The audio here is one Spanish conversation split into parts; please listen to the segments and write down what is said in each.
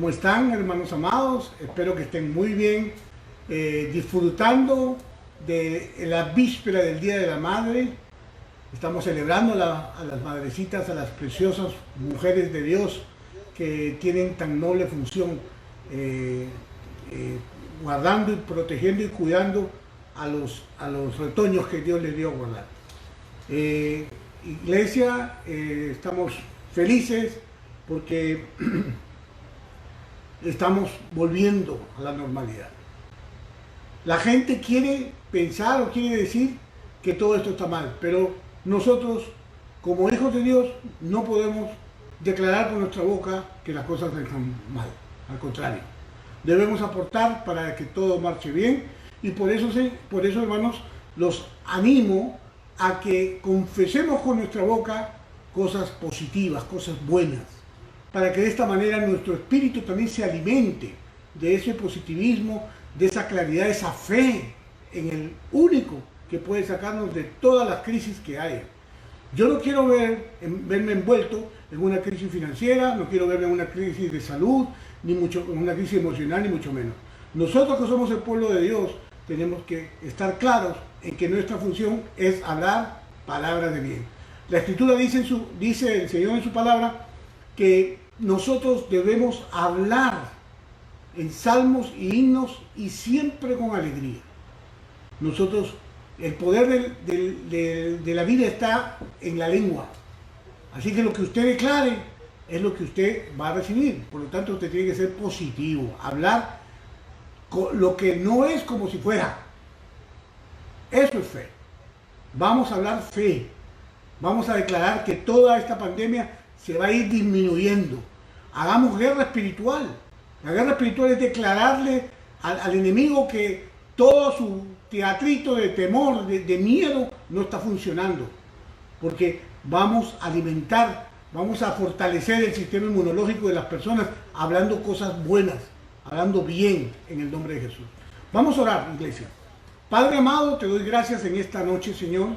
¿Cómo están, hermanos amados? Espero que estén muy bien, disfrutando de la víspera del Día de la Madre. Estamos celebrando a las madrecitas, a las preciosas mujeres de Dios que tienen tan noble función, guardando y protegiendo y cuidando a los retoños que Dios les dio a guardar. Iglesia, estamos felices porque estamos volviendo a la normalidad. La gente quiere pensar o quiere decir que todo esto está mal, pero nosotros, como hijos de Dios, no podemos declarar con nuestra boca que las cosas están mal. Al contrario, debemos aportar para que todo marche bien, y por eso, hermanos, los animo a que confesemos con nuestra boca cosas positivas, cosas buenas, para que de esta manera nuestro espíritu también se alimente de ese positivismo, de esa claridad, de esa fe en el único que puede sacarnos de todas las crisis que haya. Yo no quiero verme envuelto en una crisis financiera, no quiero verme en una crisis de salud, ni en una crisis emocional, ni mucho menos. Nosotros que somos el pueblo de Dios tenemos que estar claros en que nuestra función es hablar palabras de bien. La Escritura dice el Señor en su palabra que nosotros debemos hablar en salmos y himnos y siempre con alegría. Nosotros, el poder de la vida está en la lengua. Así que lo que usted declare es lo que usted va a recibir. Por lo tanto, usted tiene que ser positivo, hablar lo que no es como si fuera. Eso es fe. Vamos a hablar fe. Vamos a declarar que toda esta pandemia se va a ir disminuyendo. Hagamos guerra espiritual. La guerra espiritual es declararle al enemigo que todo su teatrito de temor, de miedo, no está funcionando. Porque vamos a alimentar, vamos a fortalecer el sistema inmunológico de las personas hablando cosas buenas, hablando bien en el nombre de Jesús. Vamos a orar, iglesia. Padre amado, te doy gracias en esta noche, Señor,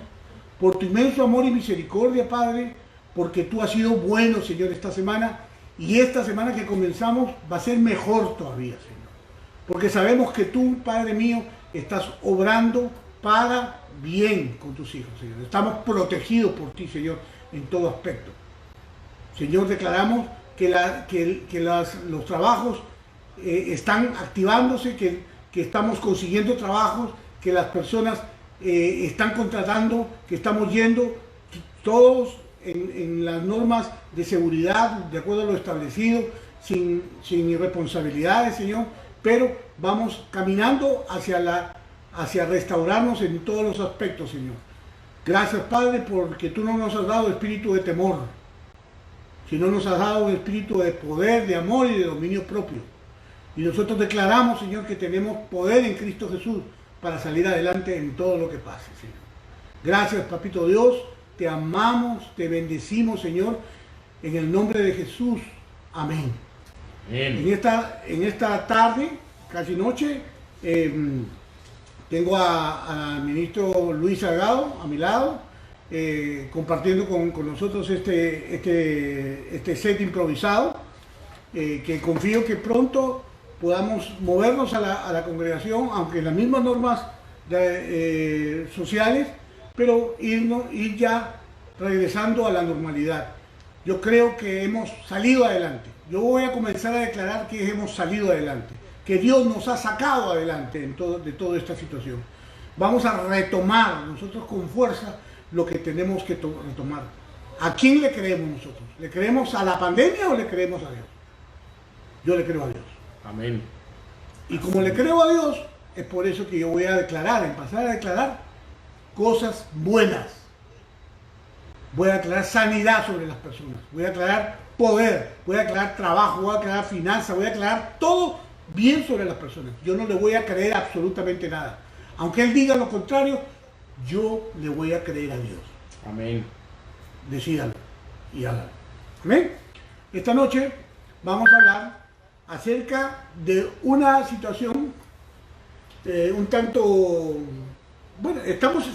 por tu inmenso amor y misericordia, Padre, porque tú has sido bueno, Señor, esta semana, y esta semana que comenzamos va a ser mejor todavía, Señor. Porque sabemos que tú, Padre mío, estás obrando para bien con tus hijos, Señor. Estamos protegidos por ti, Señor, en todo aspecto. Señor, declaramos que los trabajos están activándose, que estamos consiguiendo trabajos, que las personas están contratando, que estamos yendo todos en las normas de seguridad, de acuerdo a lo establecido, sin irresponsabilidades, Señor, pero vamos caminando hacia restaurarnos en todos los aspectos, Señor. Gracias, Padre, porque tú no nos has dado espíritu de temor, sino nos has dado un espíritu de poder, de amor y de dominio propio. Y nosotros declaramos, Señor, que tenemos poder en Cristo Jesús para salir adelante en todo lo que pase, Señor. Gracias, Papito Dios, te amamos, te bendecimos, Señor, en el nombre de Jesús. Amén. En esta tarde, casi noche, tengo al ministro Luis Salgado a mi lado, compartiendo con nosotros este set improvisado, que confío que pronto podamos movernos a la congregación, aunque en las mismas normas sociales, pero ir ya regresando a la normalidad. Yo creo que hemos salido adelante. Yo voy a comenzar a declarar que hemos salido adelante, que Dios nos ha sacado adelante de toda esta situación. Vamos a retomar nosotros con fuerza lo que tenemos que retomar. ¿A quién le creemos nosotros? ¿Le creemos a la pandemia o le creemos a Dios? Yo le creo a Dios. Amén. Y como le creo a Dios, es por eso que yo voy a empezar a declarar cosas buenas. Voy a declarar sanidad sobre las personas. Voy a declarar poder. Voy a declarar trabajo. Voy a declarar finanzas. Voy a declarar todo bien sobre las personas. Yo no le voy a creer absolutamente nada. Aunque Él diga lo contrario, yo le voy a creer a Dios. Amén. Decídalo y hágalo. Amén. Esta noche vamos a hablar acerca de una situación un tanto... Bueno, estamos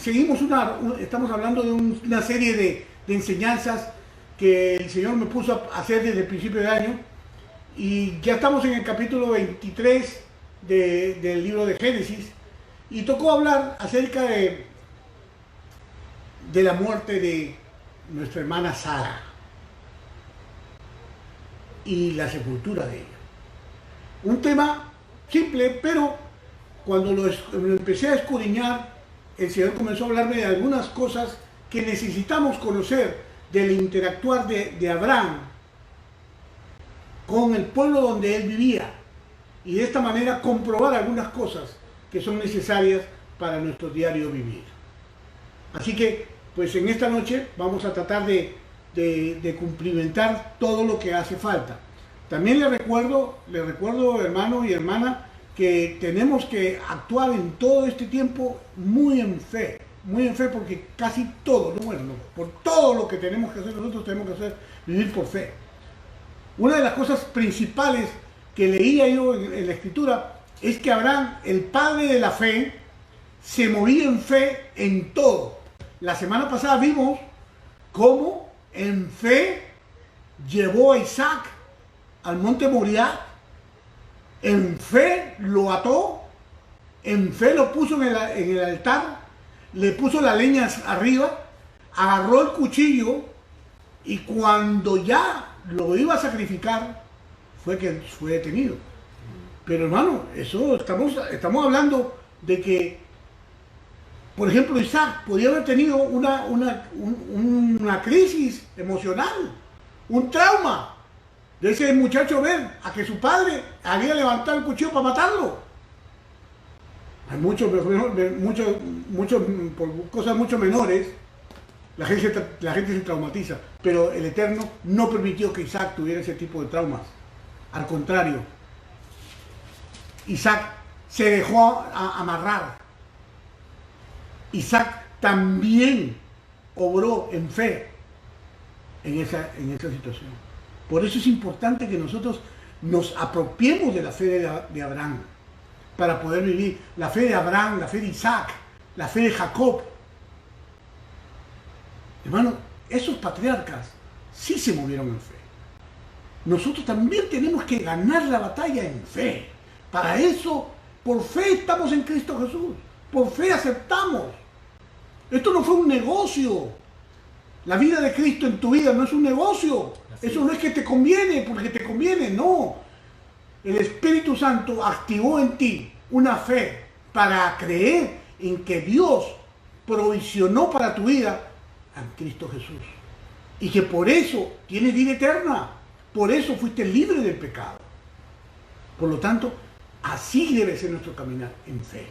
hablando de una serie de enseñanzas que el Señor me puso a hacer desde el principio de año, Y ya estamos en el capítulo 23 del libro de Génesis. Y tocó hablar acerca de la muerte de nuestra hermana Sara y la sepultura de ella. Un tema simple, pero cuando lo empecé a escudriñar, el Señor comenzó a hablarme de algunas cosas que necesitamos conocer del interactuar de Abraham con el pueblo donde él vivía, y de esta manera comprobar algunas cosas que son necesarias para nuestro diario vivir. Así que, pues en esta noche vamos a tratar de cumplimentar todo lo que hace falta. También le recuerdo, hermano y hermana, que tenemos que actuar en todo este tiempo muy en fe, porque casi todo, por todo lo que tenemos que hacer nosotros, tenemos que hacer, vivir por fe. Una de las cosas principales que leía yo en la Escritura es que Abraham, el padre de la fe, se movía en fe en todo. La semana pasada vimos cómo en fe llevó a Isaac al monte Moriah, en fe lo ató, en fe lo puso en el altar, le puso la leña arriba, agarró el cuchillo y cuando ya lo iba a sacrificar fue detenido. Pero hermano, eso estamos hablando de que, por ejemplo, Isaac podía haber tenido una crisis emocional, un trauma de ese muchacho ver a que su padre había levantado el cuchillo para matarlo. Hay muchos por cosas mucho menores, la gente se traumatiza, pero el Eterno no permitió que Isaac tuviera ese tipo de traumas. Al contrario, Isaac se dejó amarrar. Isaac también obró en fe en esa situación. Por eso es importante que nosotros nos apropiemos de la fe de Abraham para poder vivir. La fe de Abraham, la fe de Isaac, la fe de Jacob. Hermano, esos patriarcas sí se movieron en fe. Nosotros también tenemos que ganar la batalla en fe. Para eso, por fe estamos en Cristo Jesús. Por fe aceptamos. Esto no fue un negocio. La vida de Cristo en tu vida no es un negocio. Eso no es que te conviene porque te conviene, no. El Espíritu Santo activó en ti una fe para creer en que Dios provisionó para tu vida a Cristo Jesús. Y que por eso tienes vida eterna. Por eso fuiste libre del pecado. Por lo tanto, así debe ser nuestro caminar en fe.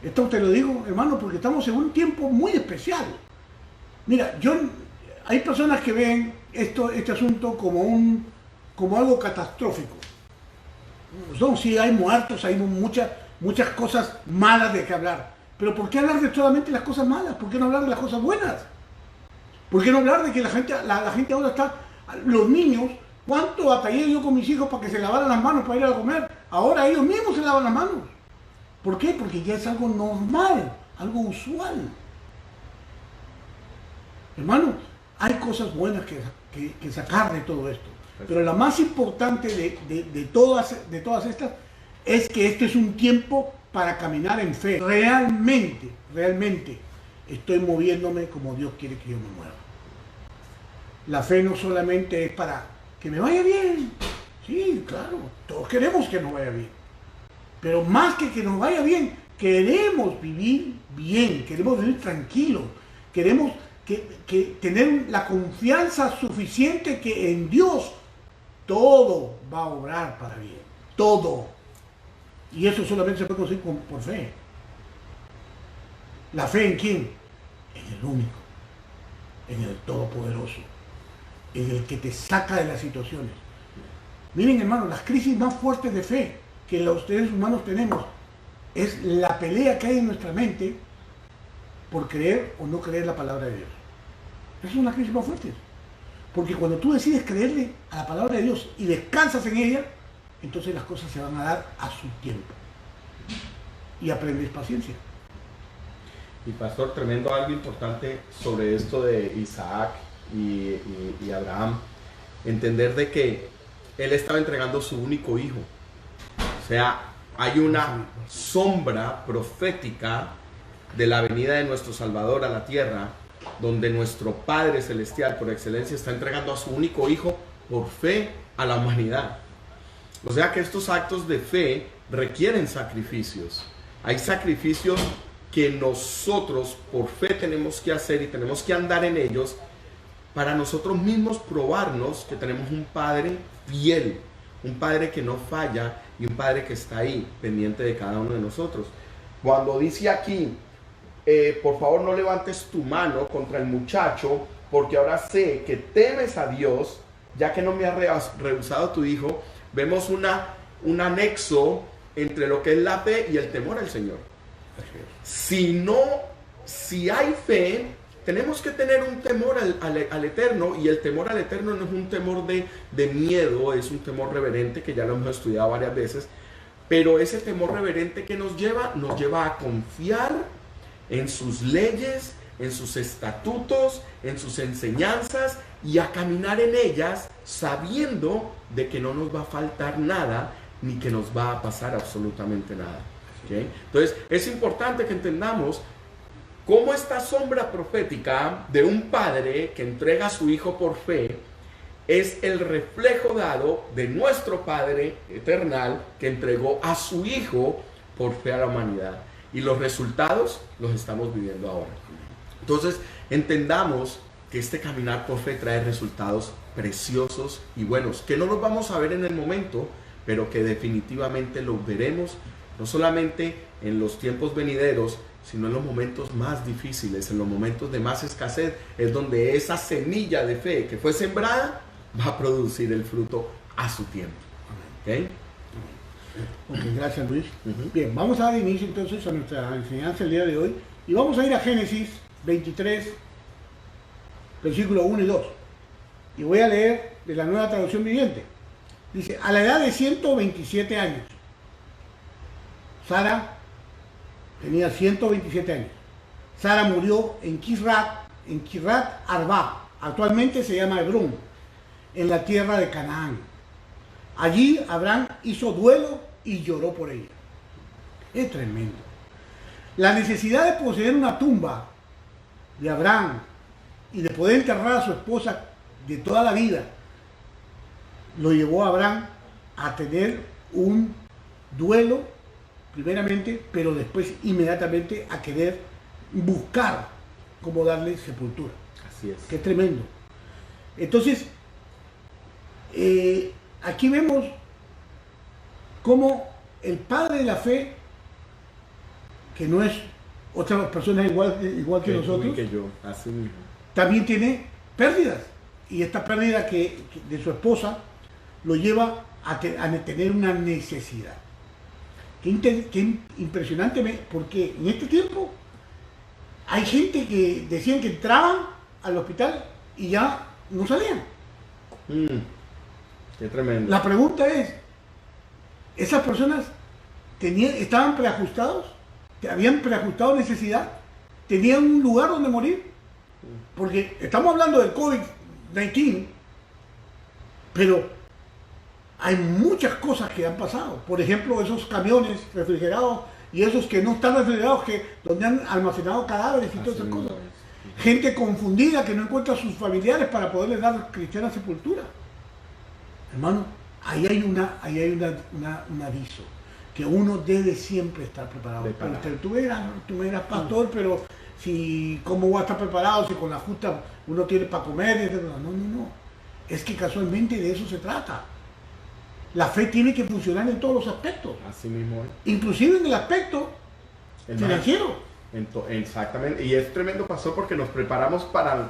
Esto te lo digo, hermano, porque estamos en un tiempo muy especial. Mira, hay personas que ven este asunto como algo catastrófico. No, sí, hay muertos, hay muchas cosas malas de que hablar. Pero ¿por qué hablar de solamente las cosas malas? ¿Por qué no hablar de las cosas buenas? ¿Por qué no hablar de que la gente ahora está... Los niños, ¿cuánto batallé yo con mis hijos para que se lavaran las manos para ir a comer? Ahora ellos mismos se lavan las manos. ¿Por qué? Porque ya es algo normal, algo usual. Hermano, hay cosas buenas que sacar de todo esto. Pero la más importante de todas estas es que este es un tiempo para caminar en fe. Realmente estoy moviéndome como Dios quiere que yo me mueva. La fe no solamente es para que me vaya bien. Sí, claro, todos queremos que nos vaya bien. Pero más que nos vaya bien, queremos vivir bien, queremos vivir tranquilos, queremos que tener la confianza suficiente que en Dios todo va a obrar para bien. Todo. Y eso solamente se puede conseguir por fe. ¿La fe en quién? En el único, en el Todopoderoso, en el que te saca de las situaciones. Miren, hermanos, las crisis más fuertes de fe que los seres humanos tenemos es la pelea que hay en nuestra mente por creer o no creer la palabra de Dios. Esas son las crisis más fuertes. Porque cuando tú decides creerle a la palabra de Dios y descansas en ella, entonces las cosas se van a dar a su tiempo. Y aprendes paciencia. Y pastor, tremendo algo importante sobre esto de Isaac y Abraham. Entender de que Él estaba entregando su único hijo. O sea, hay una sombra profética de la venida de nuestro Salvador a la tierra, donde nuestro Padre Celestial por excelencia está entregando a su único hijo por fe a la humanidad. O sea que estos actos de fe requieren sacrificios. Hay sacrificios que nosotros por fe tenemos que hacer y tenemos que andar en ellos para nosotros mismos probarnos que tenemos un Padre fiel, un Padre que no falla y un Padre que está ahí pendiente de cada uno de nosotros. Cuando dice aquí, por favor no levantes tu mano contra el muchacho, porque ahora sé que temes a Dios, ya que no me has rehusado tu hijo, vemos un anexo entre lo que es la fe y el temor al Señor. Si hay fe, tenemos que tener un temor al Eterno, y el temor al Eterno no es un temor de miedo, es un temor reverente, que ya lo hemos estudiado varias veces, pero ese temor reverente que nos lleva a confiar en sus leyes, en sus estatutos, en sus enseñanzas, y a caminar en ellas sabiendo de que no nos va a faltar nada, ni que nos va a pasar absolutamente nada. ¿Okay? Entonces es importante que entendamos cómo esta sombra profética de un padre que entrega a su hijo por fe es el reflejo dado de nuestro Padre eternal que entregó a su hijo por fe a la humanidad. Y los resultados los estamos viviendo ahora. Entonces entendamos que este caminar por fe trae resultados preciosos y buenos, que no los vamos a ver en el momento, pero que definitivamente los veremos, no solamente en los tiempos venideros, sino en los momentos más difíciles, en los momentos de más escasez, es donde esa semilla de fe que fue sembrada va a producir el fruto a su tiempo. ¿Okay? Ok, gracias Luis. Bien, vamos a dar inicio entonces a nuestra enseñanza el día de hoy, y vamos a ir a Génesis 23, versículos 1 y 2. Y voy a leer de la Nueva Traducción Viviente. Dice, a la edad de 127 años, Sara tenía 127 años. Sara murió en Kirrat Arba, actualmente se llama Hebrón, en la tierra de Canaán. Allí Abraham hizo duelo y lloró por ella. Es tremendo. La necesidad de poseer una tumba de Abraham y de poder enterrar a su esposa de toda la vida lo llevó a Abraham a tener un duelo primeramente, pero después inmediatamente a querer buscar cómo darle sepultura. Así es. Qué tremendo. Entonces, aquí vemos cómo el padre de la fe, que no es otra persona igual que nosotros, que yo, así mismo, también tiene pérdidas. Y esta pérdida de su esposa lo lleva a tener una necesidad. Qué impresionante, porque en este tiempo hay gente que decían que entraban al hospital y ya no salían. Qué tremendo. La pregunta es, ¿esas personas estaban preajustados? ¿Habían preajustado necesidad? ¿Tenían un lugar donde morir? Porque estamos hablando del COVID-19, pero hay muchas cosas que han pasado. Por ejemplo, esos camiones refrigerados y esos que no están refrigerados, donde han almacenado cadáveres y todas esas cosas. Gente confundida que no encuentra a sus familiares para poderles dar cristiana sepultura. Hermano, ahí hay un aviso, que uno debe siempre estar preparado. Pero tú me eras pastor, pero ¿cómo voy a estar preparado si con la justa uno tiene para comer? No. Es que casualmente de eso se trata. La fe tiene que funcionar en todos los aspectos. Así mismo es. Inclusive en el aspecto financiero. Exactamente. Y es tremendo, pastor, porque nos preparamos para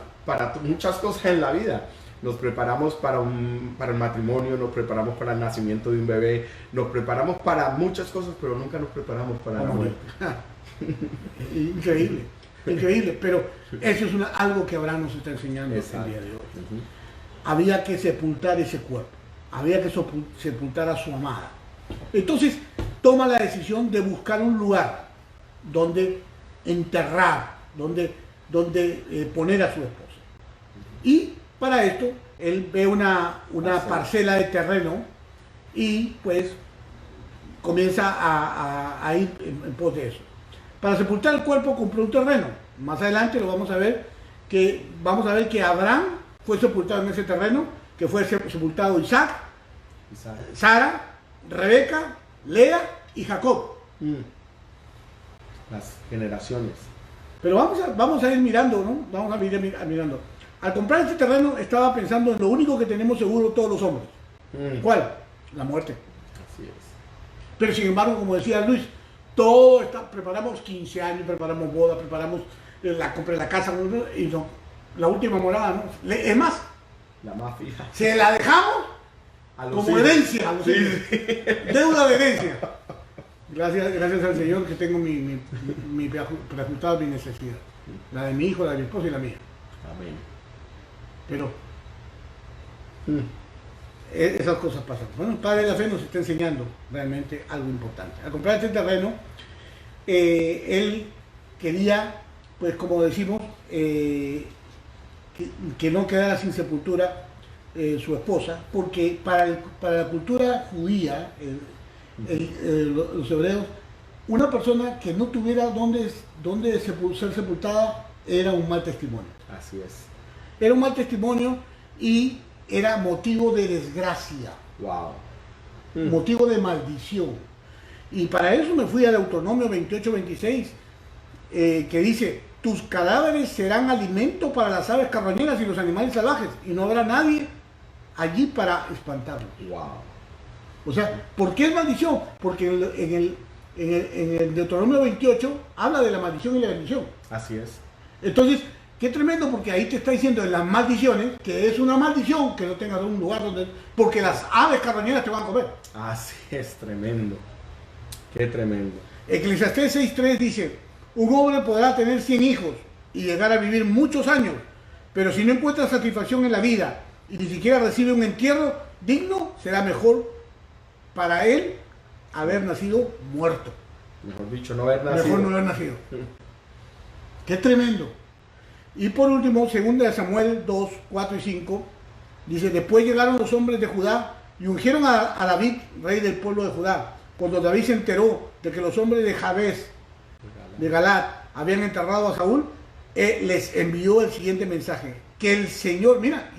muchas cosas en la vida. Nos preparamos para el matrimonio, nos preparamos para el nacimiento de un bebé, nos preparamos para muchas cosas, pero nunca nos preparamos para la muerte. Increíble, pero eso es algo que Abraham nos está enseñando el día de hoy. Había que sepultar ese cuerpo, había que sepultar a su amada. Entonces toma la decisión de buscar un lugar donde enterrar, donde poner a su esposa. Y para esto él ve una parcela de terreno y pues comienza a ir en pos de eso. Para sepultar el cuerpo compró un terreno. Más adelante lo vamos a ver que Abraham fue sepultado en ese terreno, que fue sepultado Isaac, Sara, Rebeca, Lea y Jacob. Las generaciones. Pero vamos a ir mirando, ¿no? Vamos a ir mirando. Al comprar este terreno estaba pensando en lo único que tenemos seguro todos los hombres. ¿Cuál? La muerte. Así es. Pero sin embargo, como decía Luis, todo está, preparamos 15 años, preparamos boda, preparamos la compra de la casa, y no, la última morada, ¿no? Es más, La mafia. se la dejamos como herencia a los hijos. Deuda de herencia. Gracias al Señor que tengo mi preajustado mi necesidad. La de mi hijo, la de mi esposa y la mía. Amén. Pero esas cosas pasan. Bueno, el Padre de la Fe nos está enseñando realmente algo importante. Al comprar este terreno, él quería, pues como decimos, que no quedara sin sepultura su esposa, porque para la cultura judía, los hebreos, una persona que no tuviera dónde ser sepultada era un mal testimonio. Así es. Era un mal testimonio y era motivo de desgracia. Wow. Motivo de maldición. Y para eso me fui al Deuteronomio 28-26, que dice: tus cadáveres serán alimento para las aves carroñeras y los animales salvajes, y no habrá nadie allí para espantarlos. Wow. O sea, ¿por qué es maldición? Porque en el Deuteronomio 28 habla de la maldición y la bendición. Así es. Entonces, qué tremendo, porque ahí te está diciendo en las maldiciones que es una maldición que no tengas un lugar donde... porque las aves carroñeras te van a comer. Así es, tremendo. Qué tremendo. Eclesiastés 6.3 dice: un hombre podrá tener 100 hijos y llegar a vivir muchos años, pero si no encuentra satisfacción en la vida y ni siquiera recibe un entierro digno, será mejor para él haber nacido muerto. Mejor dicho, no haber nacido. Mejor no haber nacido. Qué tremendo. Y por último, 2 Samuel 2, 4 y 5, dice: después llegaron los hombres de Judá y ungieron a David, rey del pueblo de Judá. Cuando David se enteró de que los hombres de Jabes, de Galat, habían enterrado a Saúl, les envió el siguiente mensaje: que el Señor, mira,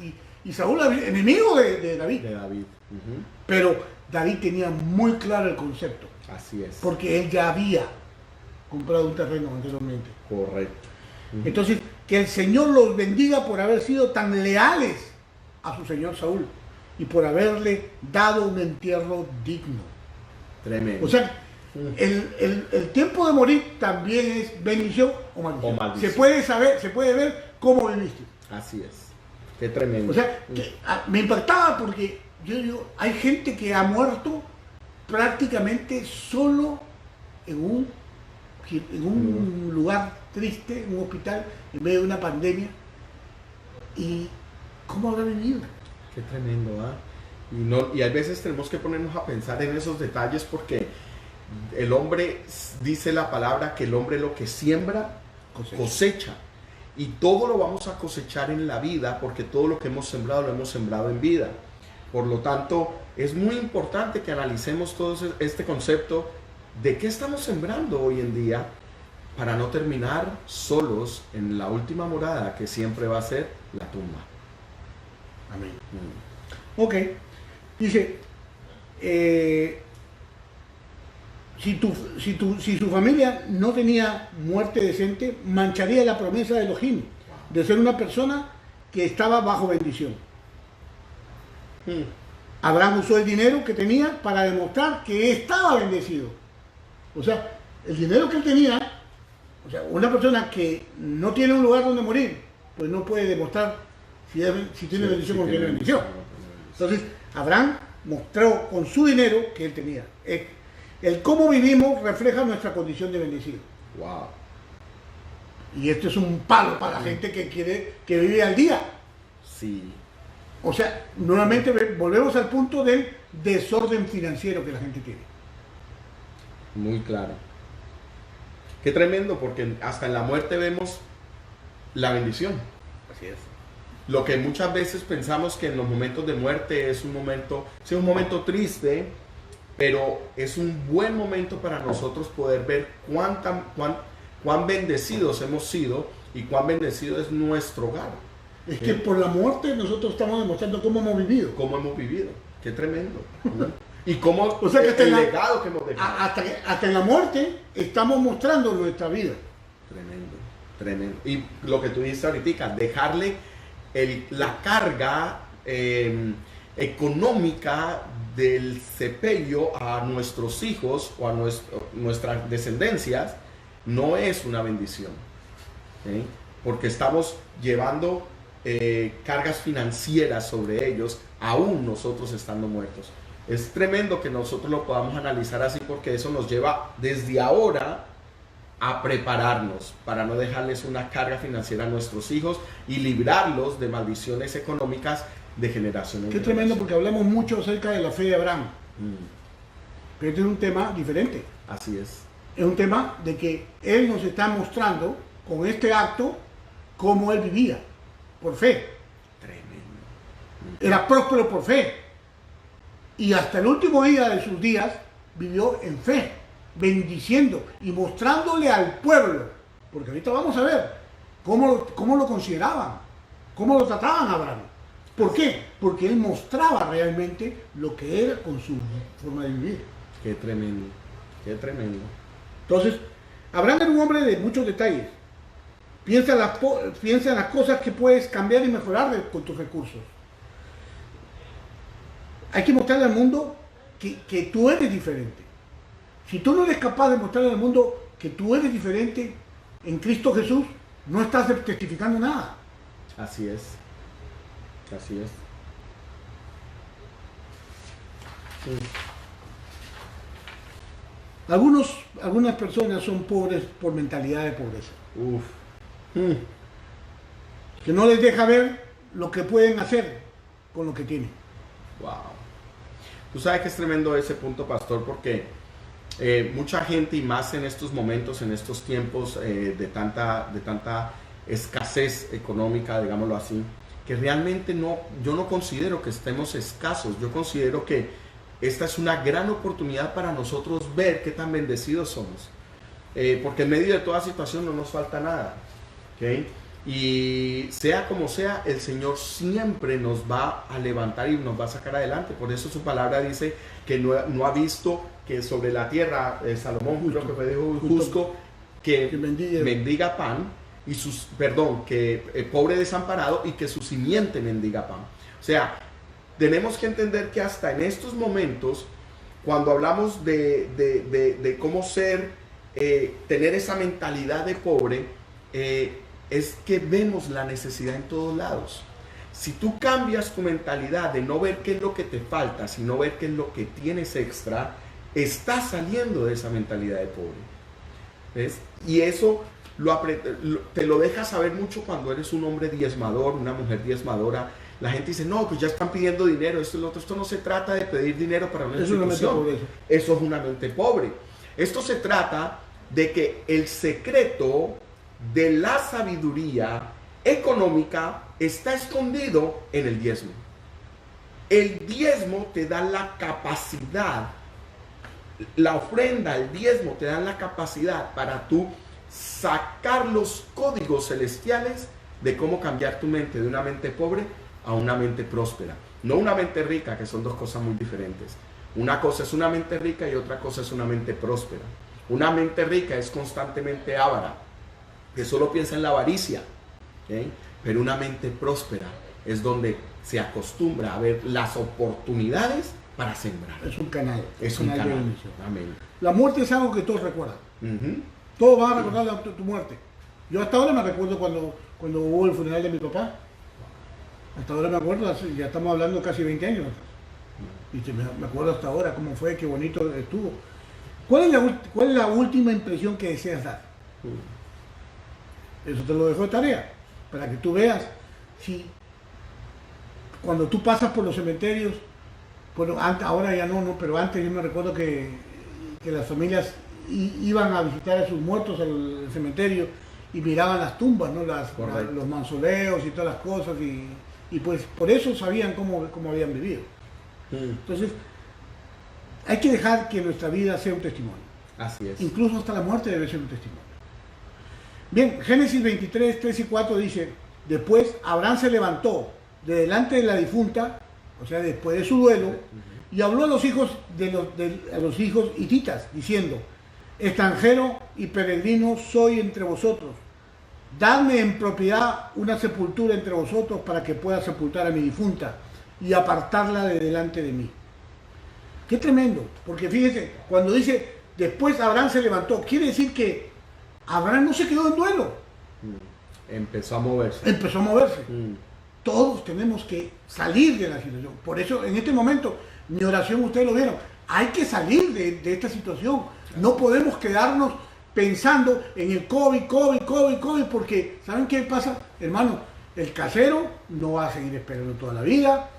y Saúl enemigo de David. De David. Pero David tenía muy claro el concepto, Así es. porque él ya había comprado un terreno anteriormente. Correcto. Entonces, que el Señor los bendiga por haber sido tan leales a su señor Saúl y por haberle dado un entierro digno. Tremendo. O sea, el tiempo de morir también es bendición o maldición. maldición. Se puede ver cómo viviste. Así es. Qué tremendo. O sea, me impactaba porque yo digo, hay gente que ha muerto prácticamente solo en un lugar triste, en un hospital, en medio de una pandemia. ¿Y cómo habrá vivido? Qué tremendo, ¿ah? Y a veces tenemos que ponernos a pensar en esos detalles, porque el hombre, dice la palabra, que el hombre lo que siembra, cosecha. Y todo lo vamos a cosechar en la vida, porque todo lo que hemos sembrado lo hemos sembrado en vida. Por lo tanto, es muy importante que analicemos todo este concepto de qué estamos sembrando hoy en día, para no terminar solos en la última morada, que siempre va a ser la tumba. Amén. Ok. Dice, si su familia no tenía muerte decente, mancharía la promesa de Elohim de ser una persona que estaba bajo bendición. Abraham usó el dinero que tenía para demostrar que estaba bendecido. O sea, el dinero que él tenía, o sea, una persona que no tiene un lugar donde morir, pues no puede demostrar si tiene bendición o no tiene bendición. Entonces, Abraham mostró con su dinero que él tenía. El cómo vivimos refleja nuestra condición de bendecido. Wow. Y esto es un palo para la gente que vive al día. Sí. O sea, nuevamente volvemos al punto del desorden financiero que la gente tiene. Muy claro. Qué tremendo, porque hasta en la muerte vemos la bendición. Así es. Lo que muchas veces pensamos que en los momentos de muerte es un momento, sí, un momento triste, pero es un buen momento para nosotros poder ver cuán bendecidos hemos sido y cuán bendecido es nuestro hogar. Es que por la muerte nosotros estamos demostrando cómo hemos vivido. Cómo hemos vivido. Qué tremendo. Y cómo O sea que el legado que hemos dejado. hasta en la muerte estamos mostrando nuestra vida. Tremendo, tremendo. Y lo que tú dices ahorita, dejarle la carga económica del sepelio a nuestros hijos o a nuestras descendencias no es una bendición. ¿Sí? Porque estamos llevando cargas financieras sobre ellos, aún nosotros estando muertos. Es tremendo que nosotros lo podamos analizar así, porque eso nos lleva desde ahora a prepararnos para no dejarles una carga financiera a nuestros hijos y librarlos de maldiciones económicas de generación en Qué tremendo, porque hablamos mucho acerca de la fe de Abraham. Pero este es un tema diferente. Así es. Es un tema de que él nos está mostrando con este acto cómo él vivía, por fe. Tremendo. Era próspero por fe. Y hasta el último día de sus días vivió en fe, bendiciendo y mostrándole al pueblo. Porque ahorita vamos a ver cómo lo consideraban, cómo lo trataban a Abraham. ¿Por qué? Porque él mostraba realmente lo que era con su forma de vivir. Qué tremendo, qué tremendo. Entonces, Abraham era un hombre de muchos detalles. Piensa en las cosas que puedes cambiar y mejorar con tus recursos. Hay que mostrarle al mundo que tú eres diferente. Si tú no eres capaz de mostrarle al mundo que tú eres diferente en Cristo Jesús, no estás testificando nada. Así es. Así es. Algunas personas son pobres por mentalidad de pobreza. Que no les deja ver lo que pueden hacer con lo que tienen. Wow. Tú sabes que es tremendo ese punto, pastor, porque mucha gente, y más en estos momentos, en estos tiempos de tanta escasez económica, digámoslo así, que realmente yo no considero que estemos escasos. Yo considero que esta es una gran oportunidad para nosotros ver qué tan bendecidos somos. Porque en medio de toda situación no nos falta nada. ¿Okay? Y sea como sea, el Señor siempre nos va a levantar y nos va a sacar adelante. Por eso su palabra dice que no ha visto que sobre la tierra, Salomón, creo que fue justo, que mendiga pan, y que pobre desamparado y que su simiente mendiga pan. O sea, tenemos que entender que hasta en estos momentos, cuando hablamos de cómo tener esa mentalidad de pobre, es que vemos la necesidad en todos lados. Si tú cambias tu mentalidad de no ver qué es lo que te falta, sino ver qué es lo que tienes extra, estás saliendo de esa mentalidad de pobre. ¿Ves? Y eso te lo dejas saber mucho cuando eres un hombre diezmador, una mujer diezmadora. La gente dice, no, pues ya están pidiendo dinero, esto y lo otro. Esto no se trata de pedir dinero para una institución. Eso es una mente pobre. Esto se trata de que el secreto de la sabiduría económica está escondido en el diezmo. El diezmo te da la capacidad, la ofrenda, el diezmo te da la capacidad para tú sacar los códigos celestiales de cómo cambiar tu mente de una mente pobre a una mente próspera. No una mente rica, que son dos cosas muy diferentes. Una cosa es una mente rica y otra cosa es una mente próspera. Una mente rica es constantemente avara, que solo piensa en la avaricia, ¿okay? Pero una mente próspera es donde se acostumbra a ver las oportunidades para sembrar. Es un canal. Es un canal. Amén. La muerte es algo que todos recuerdan. Todos van a recordar tu muerte. Yo hasta ahora me recuerdo cuando hubo el funeral de mi papá. Hasta ahora me acuerdo, ya estamos hablando casi 20 años. Y me acuerdo hasta ahora cómo fue, qué bonito estuvo. ¿Cuál es la última impresión que deseas dar? Eso te lo dejo de tarea, para que tú veas si cuando tú pasas por los cementerios, bueno, ahora ya no, pero antes yo me recuerdo que las familias iban a visitar a sus muertos al cementerio y miraban las tumbas, ¿no? Correcto. Los mausoleos y todas las cosas, y pues por eso sabían cómo habían vivido. Entonces, hay que dejar que nuestra vida sea un testimonio. Así es. Incluso hasta la muerte debe ser un testimonio. Bien, Génesis 23, 3 y 4 dice, después Abraham se levantó de delante de la difunta, o sea, después de su duelo, y habló a los hijos a los hijos hititas, diciendo, extranjero y peregrino soy entre vosotros, dadme en propiedad una sepultura entre vosotros para que pueda sepultar a mi difunta y apartarla de delante de mí. Qué tremendo, porque fíjese, cuando dice, después Abraham se levantó, quiere decir que Abraham no se quedó en duelo. Empezó a moverse. Empezó a moverse. Todos tenemos que salir de la situación. Por eso, en este momento, mi oración, ustedes lo vieron, hay que salir de esta situación. No podemos quedarnos pensando en el COVID, porque ¿saben qué pasa? Hermano, el casero no va a seguir esperando toda la vida.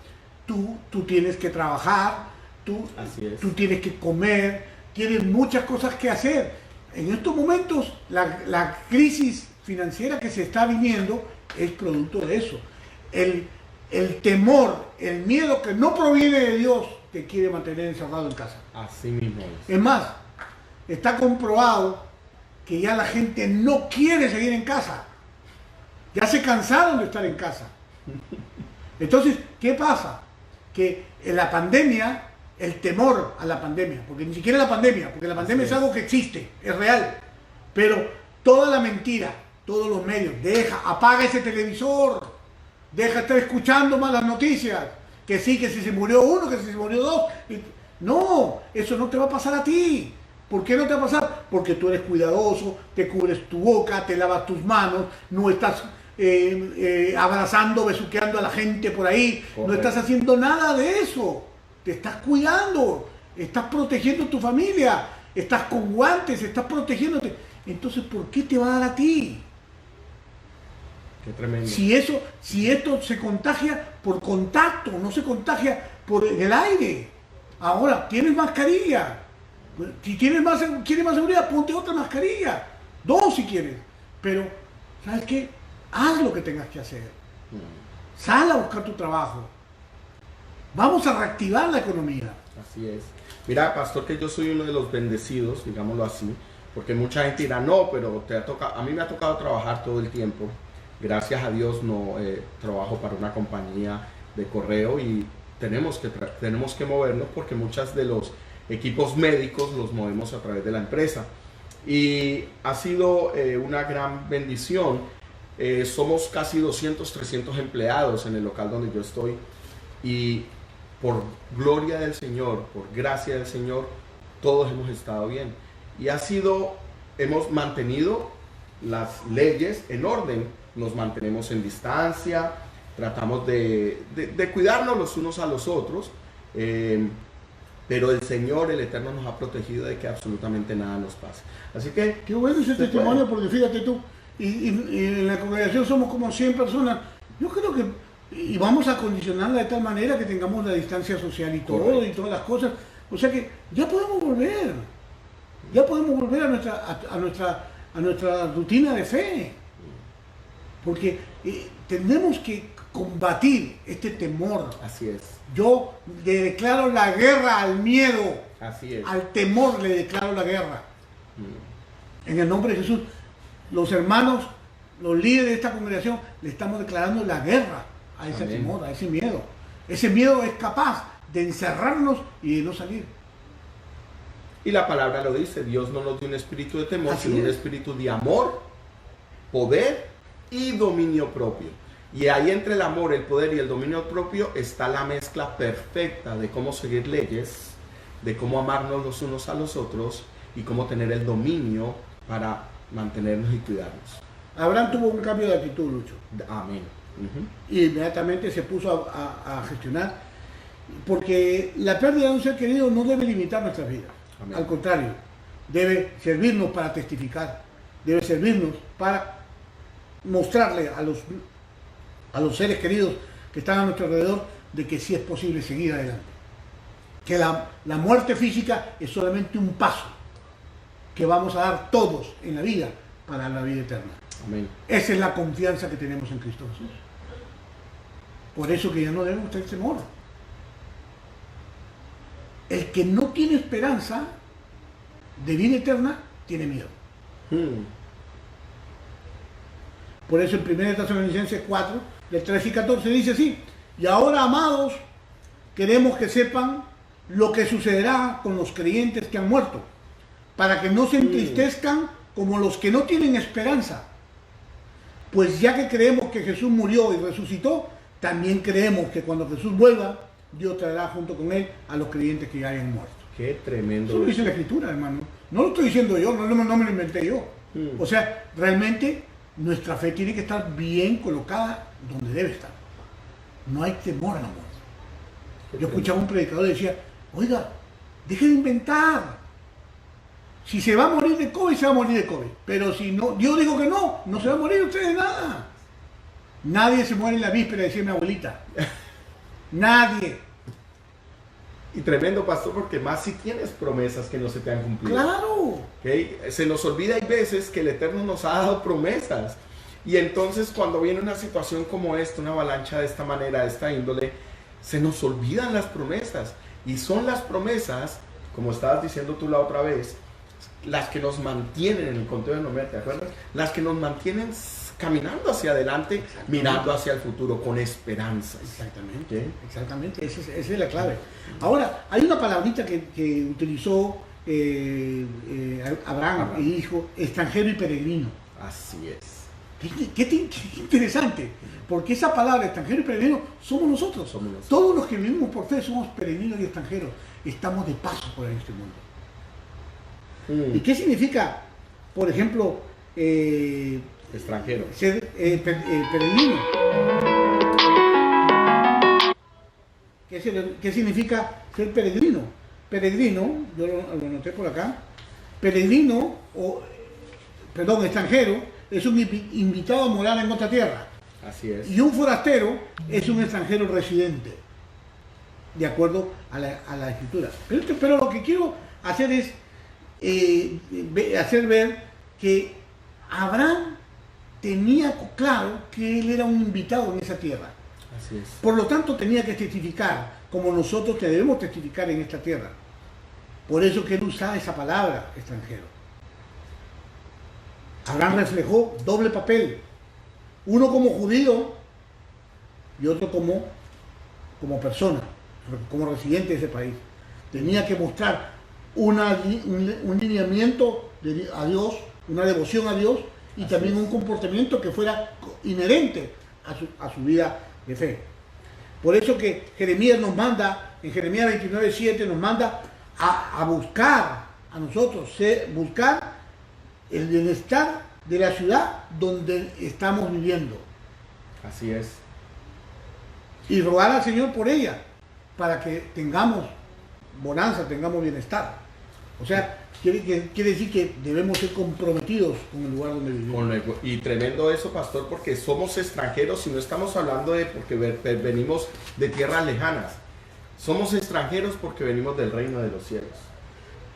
Tú tienes que trabajar, tú tienes que comer, tienes muchas cosas que hacer. En estos momentos, la crisis financiera que se está viniendo es producto de eso. El temor, el miedo que no proviene de Dios te quiere mantener encerrado en casa. Así mismo es. Es más, está comprobado que ya la gente no quiere seguir en casa. Ya se cansaron de estar en casa. Entonces, ¿qué pasa? Que en la pandemia, el temor a la pandemia, porque ni siquiera la pandemia, porque la pandemia es algo que existe, es real, pero toda la mentira, todos los medios, apaga ese televisor, deja de estar escuchando malas noticias, que sí, que si se murió uno, que si se murió dos. No, eso no te va a pasar a ti. ¿Por qué no te va a pasar? Porque tú eres cuidadoso, te cubres tu boca, te lavas tus manos, no estás abrazando, besuqueando a la gente por ahí, correcto. No estás haciendo nada de eso. Te estás cuidando, estás protegiendo a tu familia, estás con guantes, estás protegiéndote. Entonces, ¿por qué te va a dar a ti? Qué tremendo. Si esto se contagia por contacto, no se contagia por el aire. Ahora, tienes mascarilla. Si quieres más seguridad, ponte otra mascarilla. 2 si quieres. Pero, ¿sabes qué? Haz lo que tengas que hacer. Sal a buscar tu trabajo. Vamos a reactivar la economía. Así es. Mira, pastor, que yo soy uno de los bendecidos, digámoslo así, porque mucha gente dirá, no, pero a mí me ha tocado trabajar todo el tiempo. Gracias a Dios no trabajo para una compañía de correo y tenemos que movernos porque muchos de los equipos médicos los movemos a través de la empresa. Y ha sido una gran bendición. Somos casi 200, 300 empleados en el local donde yo estoy y por gloria del Señor, por gracia del Señor, todos hemos estado bien. Y hemos mantenido las leyes en orden, nos mantenemos en distancia, tratamos de cuidarnos los unos a los otros, pero el Señor, el Eterno, nos ha protegido de que absolutamente nada nos pase. Así que... Qué bueno ese testimonio, porque fíjate tú, y en la congregación somos como 100 personas, yo creo que, y vamos a condicionarla de tal manera que tengamos la distancia social y todo, correcto, y todas las cosas, o sea que ya podemos volver a nuestra rutina de fe, porque tenemos que combatir este temor. Así es. Yo le declaro la guerra al miedo. Así es. Al temor le declaro la guerra. En el nombre de Jesús, los hermanos, los líderes de esta congregación, le estamos declarando la guerra a ese Amén. Temor, a ese miedo. Ese miedo es capaz de encerrarnos y de no salir. Y la palabra lo dice, Dios no nos dio un espíritu de temor, Así sino es. un espíritu de amor, poder y dominio propio. Y ahí entre el amor, el poder y el dominio propio está la mezcla perfecta de cómo seguir leyes, de cómo amarnos los unos a los otros y cómo tener el dominio para mantenernos y cuidarnos. Abraham tuvo un cambio de actitud, Lucho. Amén. Y inmediatamente se puso a gestionar, porque la pérdida de un ser querido no debe limitar nuestras vidas. Amén. Al contrario, debe servirnos para testificar, debe servirnos para mostrarle a los seres queridos que están a nuestro alrededor de que sí es posible seguir adelante. Que la muerte física es solamente un paso que vamos a dar todos en la vida para la vida eterna. Amén. Esa es la confianza que tenemos en Cristo Jesús. Por eso que ya no debemos tener temor. El que no tiene esperanza de vida eterna, tiene miedo. Por eso en 1 Tesalonicenses 4, del 13 y 14 dice así: y ahora, amados, queremos que sepan lo que sucederá con los creyentes que han muerto, para que no se entristezcan como los que no tienen esperanza. Pues ya que creemos que Jesús murió y resucitó, también creemos que cuando Jesús vuelva, Dios traerá junto con él a los creyentes que ya hayan muerto. Qué tremendo. Eso lo dice la Escritura, hermano. No lo estoy diciendo yo, no me lo inventé yo. O sea, realmente nuestra fe tiene que estar bien colocada donde debe estar. No hay temor a la muerte. Yo escuchaba a un predicador y decía: oiga, deje de inventar. Si se va a morir de COVID, se va a morir de COVID. Pero si no, yo digo que no se va a morir usted de nada. Nadie se muere en la víspera, decía mi abuelita. Nadie. Y tremendo, pastor, porque más si tienes promesas que no se te han cumplido. ¡Claro! ¿Okay? Se nos olvida, hay veces que el Eterno nos ha dado promesas. Y entonces cuando viene una situación como esta, una avalancha de esta manera, de esta índole, se nos olvidan las promesas. Y son las promesas, como estabas diciendo tú la otra vez, las que nos mantienen en el conteo de Noé, ¿te acuerdas? Las que nos mantienen caminando hacia adelante, mirando hacia el futuro con esperanza. Exactamente, ¿sí? Exactamente, esa es la clave. Ahora, hay una palabrita que utilizó Abraham y dijo: extranjero y peregrino. Así es. Qué interesante, porque esa palabra extranjero y peregrino somos nosotros. Todos los que vivimos por fe somos peregrinos y extranjeros. Estamos de paso por este mundo. ¿Y qué significa, por ejemplo, extranjero? Ser peregrino. ¿Qué significa ser peregrino? Peregrino, yo lo anoté por acá. Peregrino, extranjero, es un invitado a morar en otra tierra. Así es. Y un forastero es un extranjero residente, de acuerdo a la escritura. Pero lo que quiero hacer es hacer ver que Abraham tenía claro que él era un invitado en esa tierra. Así es. Por lo tanto, tenía que testificar, como nosotros que debemos testificar en esta tierra. Por eso que él usaba esa palabra, extranjero. Abraham reflejó doble papel. Uno como judío y otro como persona, como residente de ese país. Tenía que mostrar un lineamiento a Dios, una devoción a Dios, y así también un comportamiento que fuera inherente a su vida de fe. Por eso que Jeremías nos manda, en Jeremías 29:7 nos manda a buscar a nosotros, buscar el bienestar de la ciudad donde estamos viviendo. Así es. Y rogar al Señor por ella, para que tengamos bonanza, tengamos bienestar. O sea, quiere decir que debemos ser comprometidos con el lugar donde vivimos. Y tremendo eso, pastor, porque somos extranjeros y no estamos hablando de porque venimos de tierras lejanas. Somos extranjeros porque venimos del reino de los cielos.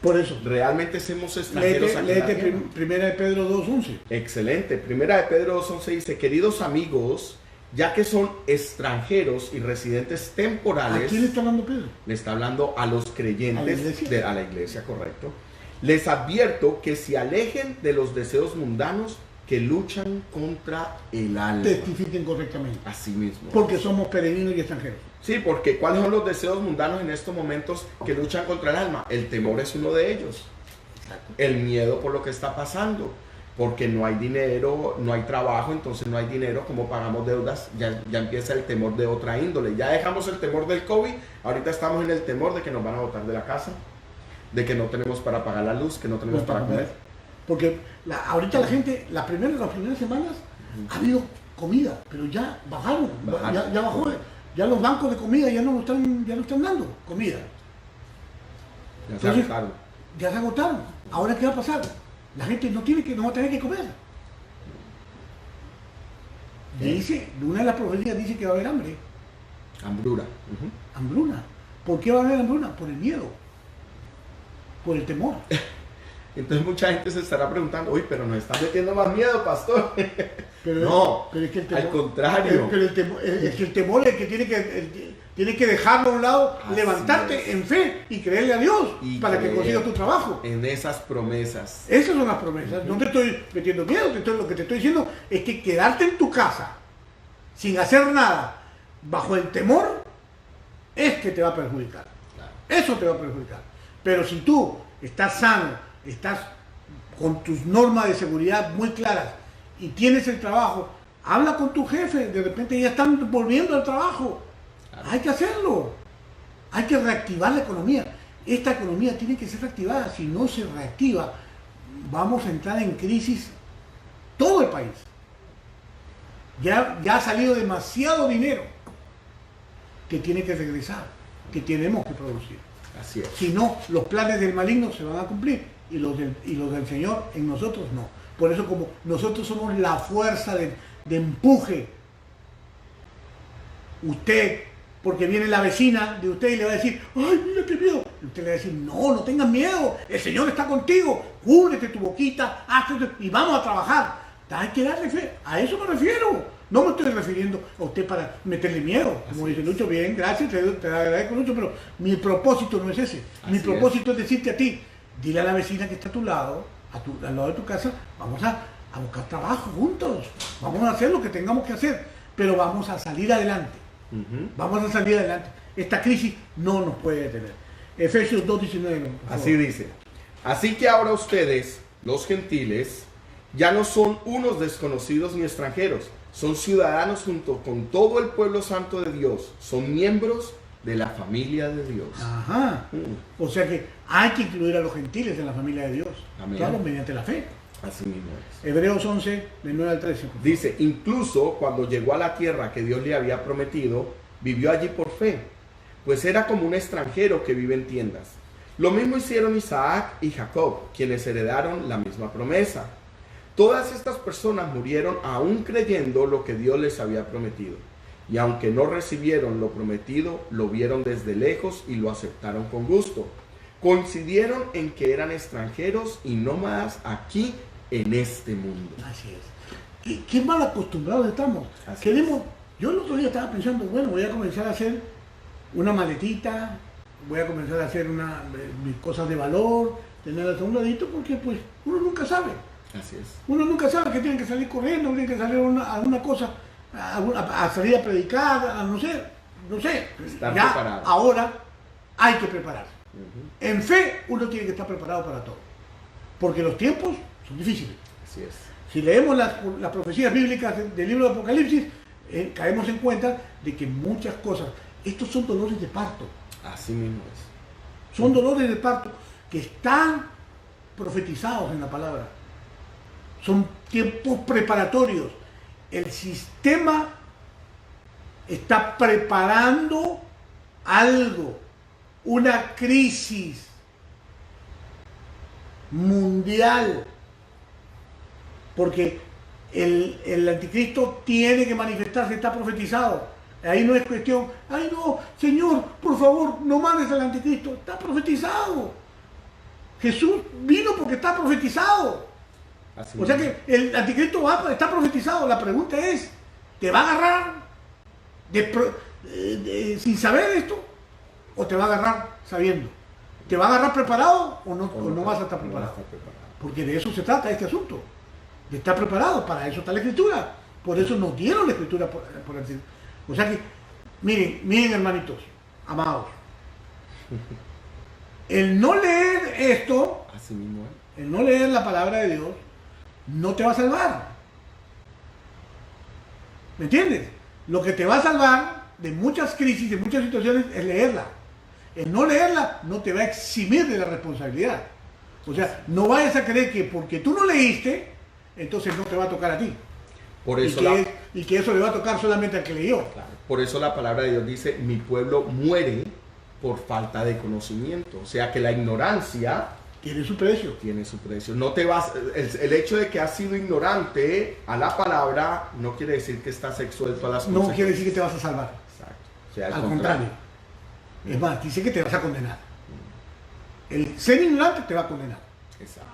Por eso. Realmente somos extranjeros aquí en la tierra. Primera de Pedro 2:11. Excelente. Primera de Pedro 2:11 dice: queridos amigos, ya que son extranjeros y residentes temporales. ¿A quién le está hablando Pedro? Le está hablando a los creyentes a la iglesia, correcto. Les advierto que se alejen de los deseos mundanos que luchan contra el alma. Testifiquen correctamente. Así mismo. Porque somos peregrinos y extranjeros. Sí, porque ¿cuáles son los deseos mundanos en estos momentos que luchan contra el alma? El temor es uno de ellos. Exacto. El miedo por lo que está pasando. Porque no hay dinero, no hay trabajo, entonces no hay dinero, como pagamos deudas, ya empieza el temor de otra índole. Ya dejamos el temor del COVID, ahorita estamos en el temor de que nos van a botar de la casa, de que no tenemos para pagar la luz, que no tenemos para comer. Porque ahorita la gente, las primeras semanas, ha habido comida, pero ya bajaron. Ya bajó. Ya los bancos de comida ya no están dando comida. Ya se agotaron. Ya se agotaron. ¿Ahora qué va a pasar? La gente no va a tener que comer. Dice, una de las profecías dice que va a haber hambre. Hambruna. Hambruna. ¿Por qué va a haber hambruna? Por el miedo. Por el temor. Entonces mucha gente se estará preguntando, uy, pero nos están metiendo más miedo, pastor. Pero, No, pero es que el temor, al contrario. Pero el temor es que tiene que dejarlo a un lado, Así levantarte es. en fe y creerle a Dios Y para que creer consigas tu trabajo. En esas promesas. Esas son las promesas. No te estoy metiendo miedo, lo que te estoy diciendo es que quedarte en tu casa sin hacer nada, bajo el temor, es que te va a perjudicar. Claro. Eso te va a perjudicar. Pero si tú estás sano, estás con tus normas de seguridad muy claras y tienes el trabajo, habla con tu jefe, de repente ya están volviendo al trabajo. Claro. Hay que hacerlo. Hay que reactivar la economía. Esta economía tiene que ser reactivada. Si no se reactiva, vamos a entrar en crisis todo el país. Ya ha salido demasiado dinero que tiene que regresar, que tenemos que producir. Así es. Si no, los planes del maligno se van a cumplir y los del Señor en nosotros no. Por eso, como nosotros somos la fuerza de empuje, usted, porque viene la vecina de usted y le va a decir, ay, mira qué miedo. Y usted le va a decir, no tengas miedo, el Señor está contigo, cúbrete tu boquita, hazte, y vamos a trabajar. Hay que darle fe, a eso me refiero. No me estoy refiriendo a usted para meterle miedo. Como dice Lucho, bien, gracias, te agradezco Lucho, pero mi propósito no es ese. Mi propósito es decirte a ti, dile a la vecina que está a tu lado, al lado de tu casa, vamos a buscar trabajo juntos, vamos a hacer lo que tengamos que hacer, pero vamos a salir adelante. Vamos a salir adelante. Esta crisis no nos puede detener. Efesios 2:19. Así dice. Así que ahora ustedes, los gentiles, ya no son unos desconocidos ni extranjeros, son ciudadanos junto con todo el pueblo santo de Dios, son miembros de la familia de Dios. Ajá. O sea que hay que incluir a los gentiles en la familia de Dios. Amén. Claro, mediante la fe. Así mismo es. Hebreos 11, del 9 al 13. Dice, incluso cuando llegó a la tierra que Dios le había prometido, vivió allí por fe, pues era como un extranjero que vive en tiendas. Lo mismo hicieron Isaac y Jacob, quienes heredaron la misma promesa. Todas estas personas murieron aún creyendo lo que Dios les había prometido. Y aunque no recibieron lo prometido, lo vieron desde lejos y lo aceptaron con gusto. Coincidieron en que eran extranjeros y nómadas aquí en este mundo. Así es. ¿Qué mal acostumbrados estamos? Así Yo el otro día estaba pensando, bueno, voy a comenzar a hacer una maletita, voy a comenzar a hacer mis cosas de valor, tenerlas a un ladito, porque pues uno nunca sabe. Así es. Uno nunca sabe que tienen que salir corriendo, tienen que salir a una cosa, a salir a predicar, no sé. Estar ya preparado. Ahora hay que prepararse. En fe uno tiene que estar preparado para todo, porque los tiempos son difíciles. Así es. Si leemos las profecías bíblicas del libro de Apocalipsis, caemos en cuenta de que muchas cosas, estos son dolores de parto, Así mismo es. son dolores de parto que están profetizados en la palabra. Son tiempos preparatorios. El sistema está preparando algo, una crisis mundial, porque el anticristo tiene que manifestarse, está profetizado. Ahí no es cuestión, ay no, Señor, por favor, no mandes al anticristo, está profetizado. Jesús vino porque está profetizado. Así O sea mismo. que el anticristo está profetizado. La pregunta es, ¿te va a agarrar sin saber esto? ¿O te va a agarrar sabiendo? ¿Te va a agarrar preparado o no vas a estar preparado? Porque de eso se trata este asunto. De estar preparado. Para eso está la escritura. Por eso nos dieron la escritura por decir. O sea que, miren hermanitos, amados. El no leer esto, Así mismo es. el no leer la palabra de Dios, no te va a salvar. ¿Me entiendes? Lo que te va a salvar de muchas crisis, de muchas situaciones, es leerla. El no leerla no te va a eximir de la responsabilidad. O sea, no vayas a creer que porque tú no leíste, entonces no te va a tocar a ti. Por Y eso, que eso le va a tocar solamente al que leyó. claro, por eso la palabra de Dios dice, mi pueblo muere por falta de conocimiento. O sea que la ignorancia Tiene su precio. tiene su precio. No te vas, el hecho de que has sido ignorante a la palabra no quiere decir que estás expuesto a las No consecuencias. quiere decir que te vas a salvar. Exacto. O sea, Al contrario. Es más, dice que te vas a condenar. El ser ignorante te va a condenar. Exacto.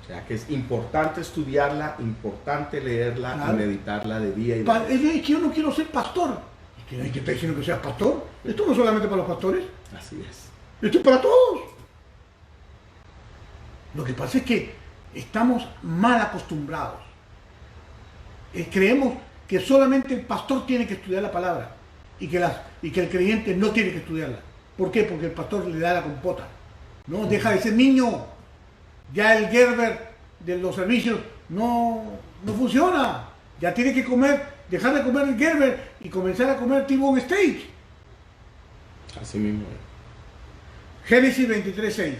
O sea que es importante estudiarla, importante leerla Claro. y meditarla de día y de noche. Es que yo no quiero ser pastor. Es que hay que estar diciendo que seas pastor. Esto no es solamente para los pastores, Así es. esto es para todos. Lo que pasa es que estamos mal acostumbrados. Creemos que solamente el pastor tiene que estudiar la palabra y que el creyente no tiene que estudiarla. ¿Por qué? Porque el pastor le da la compota. No, deja de ser niño. Ya el Gerber de los servicios no funciona. Ya tiene que comer, dejar de comer el Gerber y comenzar a comer T-bone steak. Así mismo es. Génesis 23:6.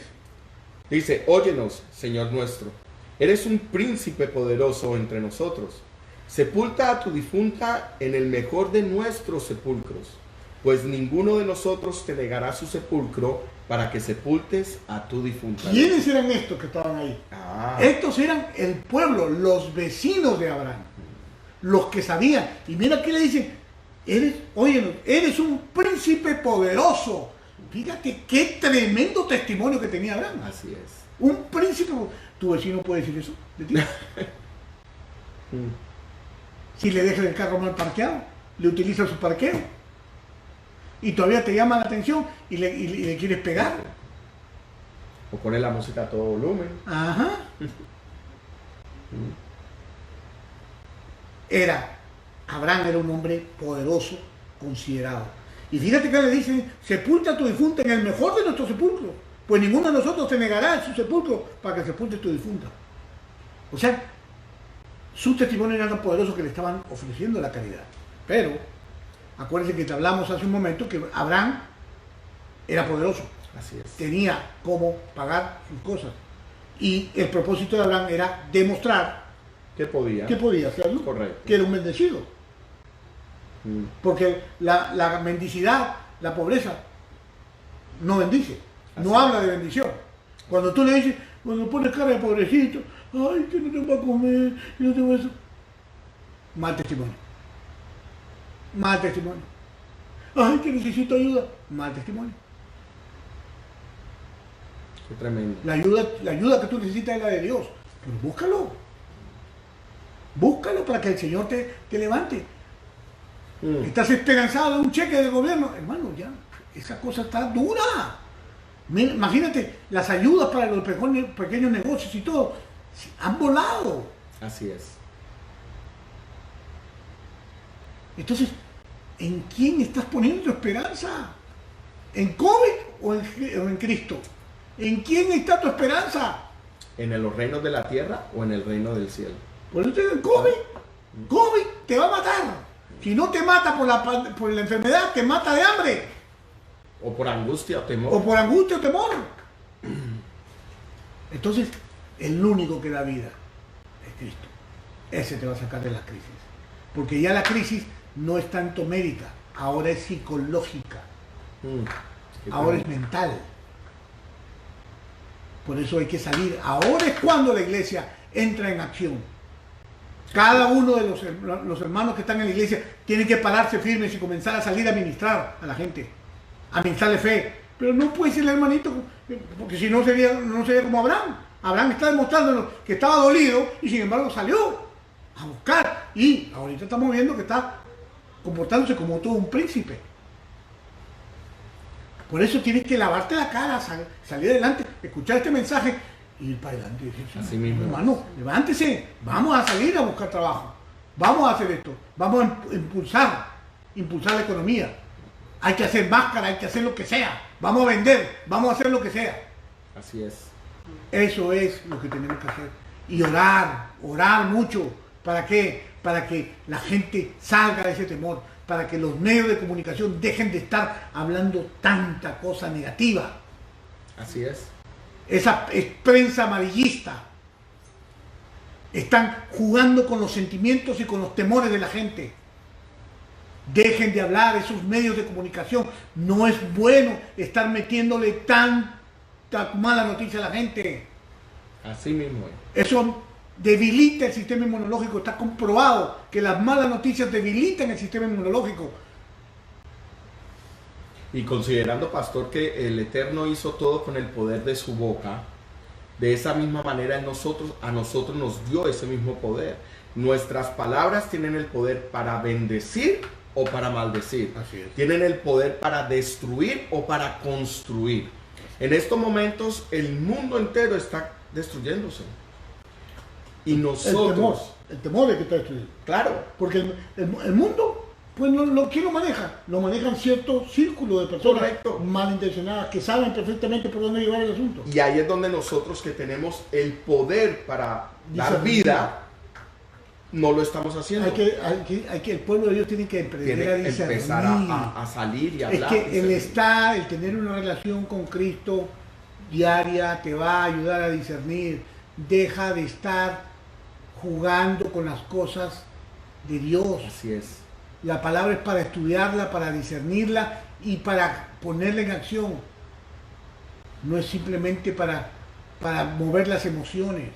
Dice, óyenos, Señor nuestro, eres un príncipe poderoso entre nosotros. Sepulta a tu difunta en el mejor de nuestros sepulcros, pues ninguno de nosotros te negará su sepulcro para que sepultes a tu difunta. ¿Quiénes eran estos que estaban ahí? Estos eran el pueblo, los vecinos de Abraham, los que sabían. Y mira qué le dicen, eres un príncipe poderoso. Fíjate qué tremendo testimonio que tenía Abraham. Así es. Un príncipe. ¿Tu vecino puede decir eso de ti? Si le dejas el carro mal parqueado, le utilizas su parqueo y todavía te llama la atención y le quieres pegar. O poner la música a todo volumen. Ajá. Abraham era un hombre poderoso, considerado. Y fíjate que le dice, sepulta a tu difunta en el mejor de nuestros sepulcros, pues ninguno de nosotros te negará su sepulcro para que sepultes tu difunta. O sea, su testimonio era tan poderoso que le estaban ofreciendo la caridad. Pero, acuérdense que te hablamos hace un momento que Abraham era poderoso. Así es. Tenía cómo pagar sus cosas. Y el propósito de Abraham era demostrar ¿Qué podía? que podía hacerlo, Correcto. que era un bendecido. Porque la mendicidad, la pobreza, no bendice, no habla de bendición. Cuando tú le dices, cuando pones cara de pobrecito, ay, que no tengo para comer, que no tengo eso. Mal testimonio. Mal testimonio. Ay, que necesito ayuda. Mal testimonio. Qué tremendo. La ayuda que tú necesitas es la de Dios. Pero búscalo. Búscalo para que el Señor te levante. Estás esperanzado de un cheque del gobierno. Hermano, ya, esa cosa está dura. Mira, imagínate, las ayudas para los pequeños negocios y todo, han volado. Así es. Entonces, ¿en quién estás poniendo tu esperanza? ¿En COVID o en Cristo? ¿En quién está tu esperanza? ¿En los reinos de la tierra o en el reino del cielo? Por eso te digo, COVID te va a matar. Si no te mata por la enfermedad, te mata de hambre. O por angustia o temor. O por angustia o temor. Entonces, el único que da vida es Cristo. Ese te va a sacar de la crisis. Porque ya la crisis no es tanto médica, ahora es psicológica. Ahora es mental. Por eso hay que salir. Ahora es cuando la iglesia entra en acción. Cada uno de los hermanos que están en la iglesia tiene que pararse firmes y comenzar a salir a ministrar a la gente, a ministrarle fe. Pero no puede ser el hermanito, porque si no sería como Abraham. Abraham está demostrándonos que estaba dolido y sin embargo salió a buscar. Y ahorita estamos viendo que está comportándose como todo un príncipe. Por eso tienes que lavarte la cara, salir adelante, escuchar este mensaje y ir para adelante y decir, así mismo, hermano, levántese, vamos a salir a buscar trabajo, vamos a hacer esto, vamos a impulsar la economía, hay que hacer máscara, hay que hacer lo que sea, vamos a vender, vamos a hacer lo que sea. Así es. Eso es lo que tenemos que hacer. Y orar mucho. ¿Para qué? Para que la gente salga de ese temor, para que los medios de comunicación dejen de estar hablando tanta cosa negativa. Así es. Esa es prensa amarillista. Están jugando con los sentimientos y con los temores de la gente. Dejen de hablar esos medios de comunicación. No es bueno estar metiéndole tanta mala noticia a la gente. Así mismo es. Eso debilita el sistema inmunológico. Está comprobado que las malas noticias debilitan el sistema inmunológico. Y considerando, pastor, que el Eterno hizo todo con el poder de su boca, De esa misma manera a nosotros nos dio ese mismo poder. Nuestras palabras tienen el poder para bendecir o para maldecir. Así es. Tienen el poder para destruir o para construir. En estos momentos el mundo entero está destruyéndose. Y nosotros... El temor de que está destruido. Claro. Porque el mundo, pues, ¿quién lo maneja? Lo manejan cierto círculo de personas Correcto. malintencionadas que saben perfectamente por dónde llevar el asunto. Y ahí es donde nosotros que tenemos el poder para dar Discernir. vida, no lo estamos haciendo. El pueblo de Dios tiene que aprender Tiene a que discernir. empezar a salir y a Es hablar. que el tener una relación con Cristo diaria te va a ayudar a discernir. Deja de estar jugando con las cosas de Dios. Así es. La palabra es para estudiarla, para discernirla y para ponerla en acción. No es simplemente para mover las emociones.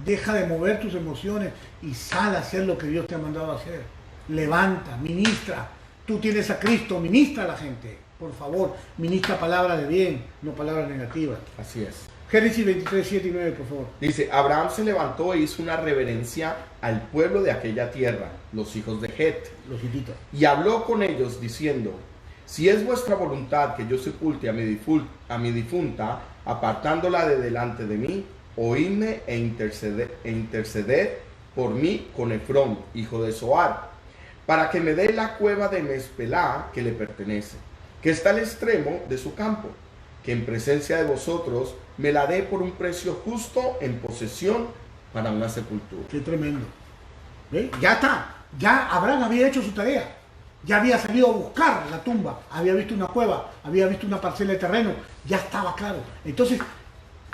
Deja de mover tus emociones y sal a hacer lo que Dios te ha mandado a hacer. Levanta, ministra. Tú tienes a Cristo, ministra a la gente. Por favor, ministra palabras de bien, no palabras negativas. Así es. Génesis 23, 7 y 9, por favor. Dice, Abraham se levantó e hizo una reverencia al pueblo de aquella tierra, los hijos de Het, Los hititas. y habló con ellos diciendo, si es vuestra voluntad que yo sepulte a mi difunta, apartándola de delante de mí, oídme e interceded por mí con Efrón, hijo de Zoar, para que me dé la cueva de Mespelá que le pertenece, que está al extremo de su campo, que en presencia de vosotros me la dé por un precio justo en posesión para una sepultura. Qué tremendo. ¿Ve? Ya está. Ya Abraham había hecho su tarea. Ya había salido a buscar la tumba. Había visto una cueva. Había visto una parcela de terreno. Ya estaba claro. Entonces,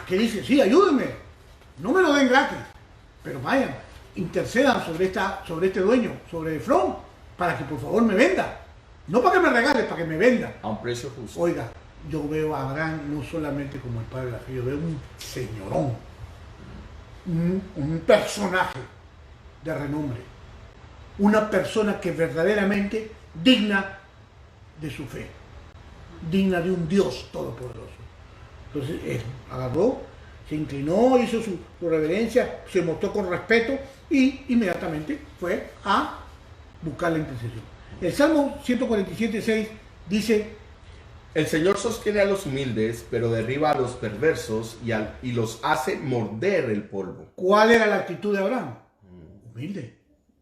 ¿qué dice? Sí, ayúdenme. No me lo den gratis. Pero vayan, intercedan sobre este dueño, sobre Efrón, para que por favor me venda. No para que me regale, para que me venda. A un precio justo. Oiga, yo veo a Abraham no solamente como el padre de la fe, yo veo un señorón, un personaje de renombre, una persona que verdaderamente digna de su fe, digna de un Dios todopoderoso. Entonces él agarró, se inclinó, hizo su reverencia, se mostró con respeto y inmediatamente fue a buscar la intercesión. El Salmo 147:6 dice: El Señor sostiene a los humildes, pero derriba a los perversos y los hace morder el polvo. ¿cuál era la actitud de Abraham? Humilde.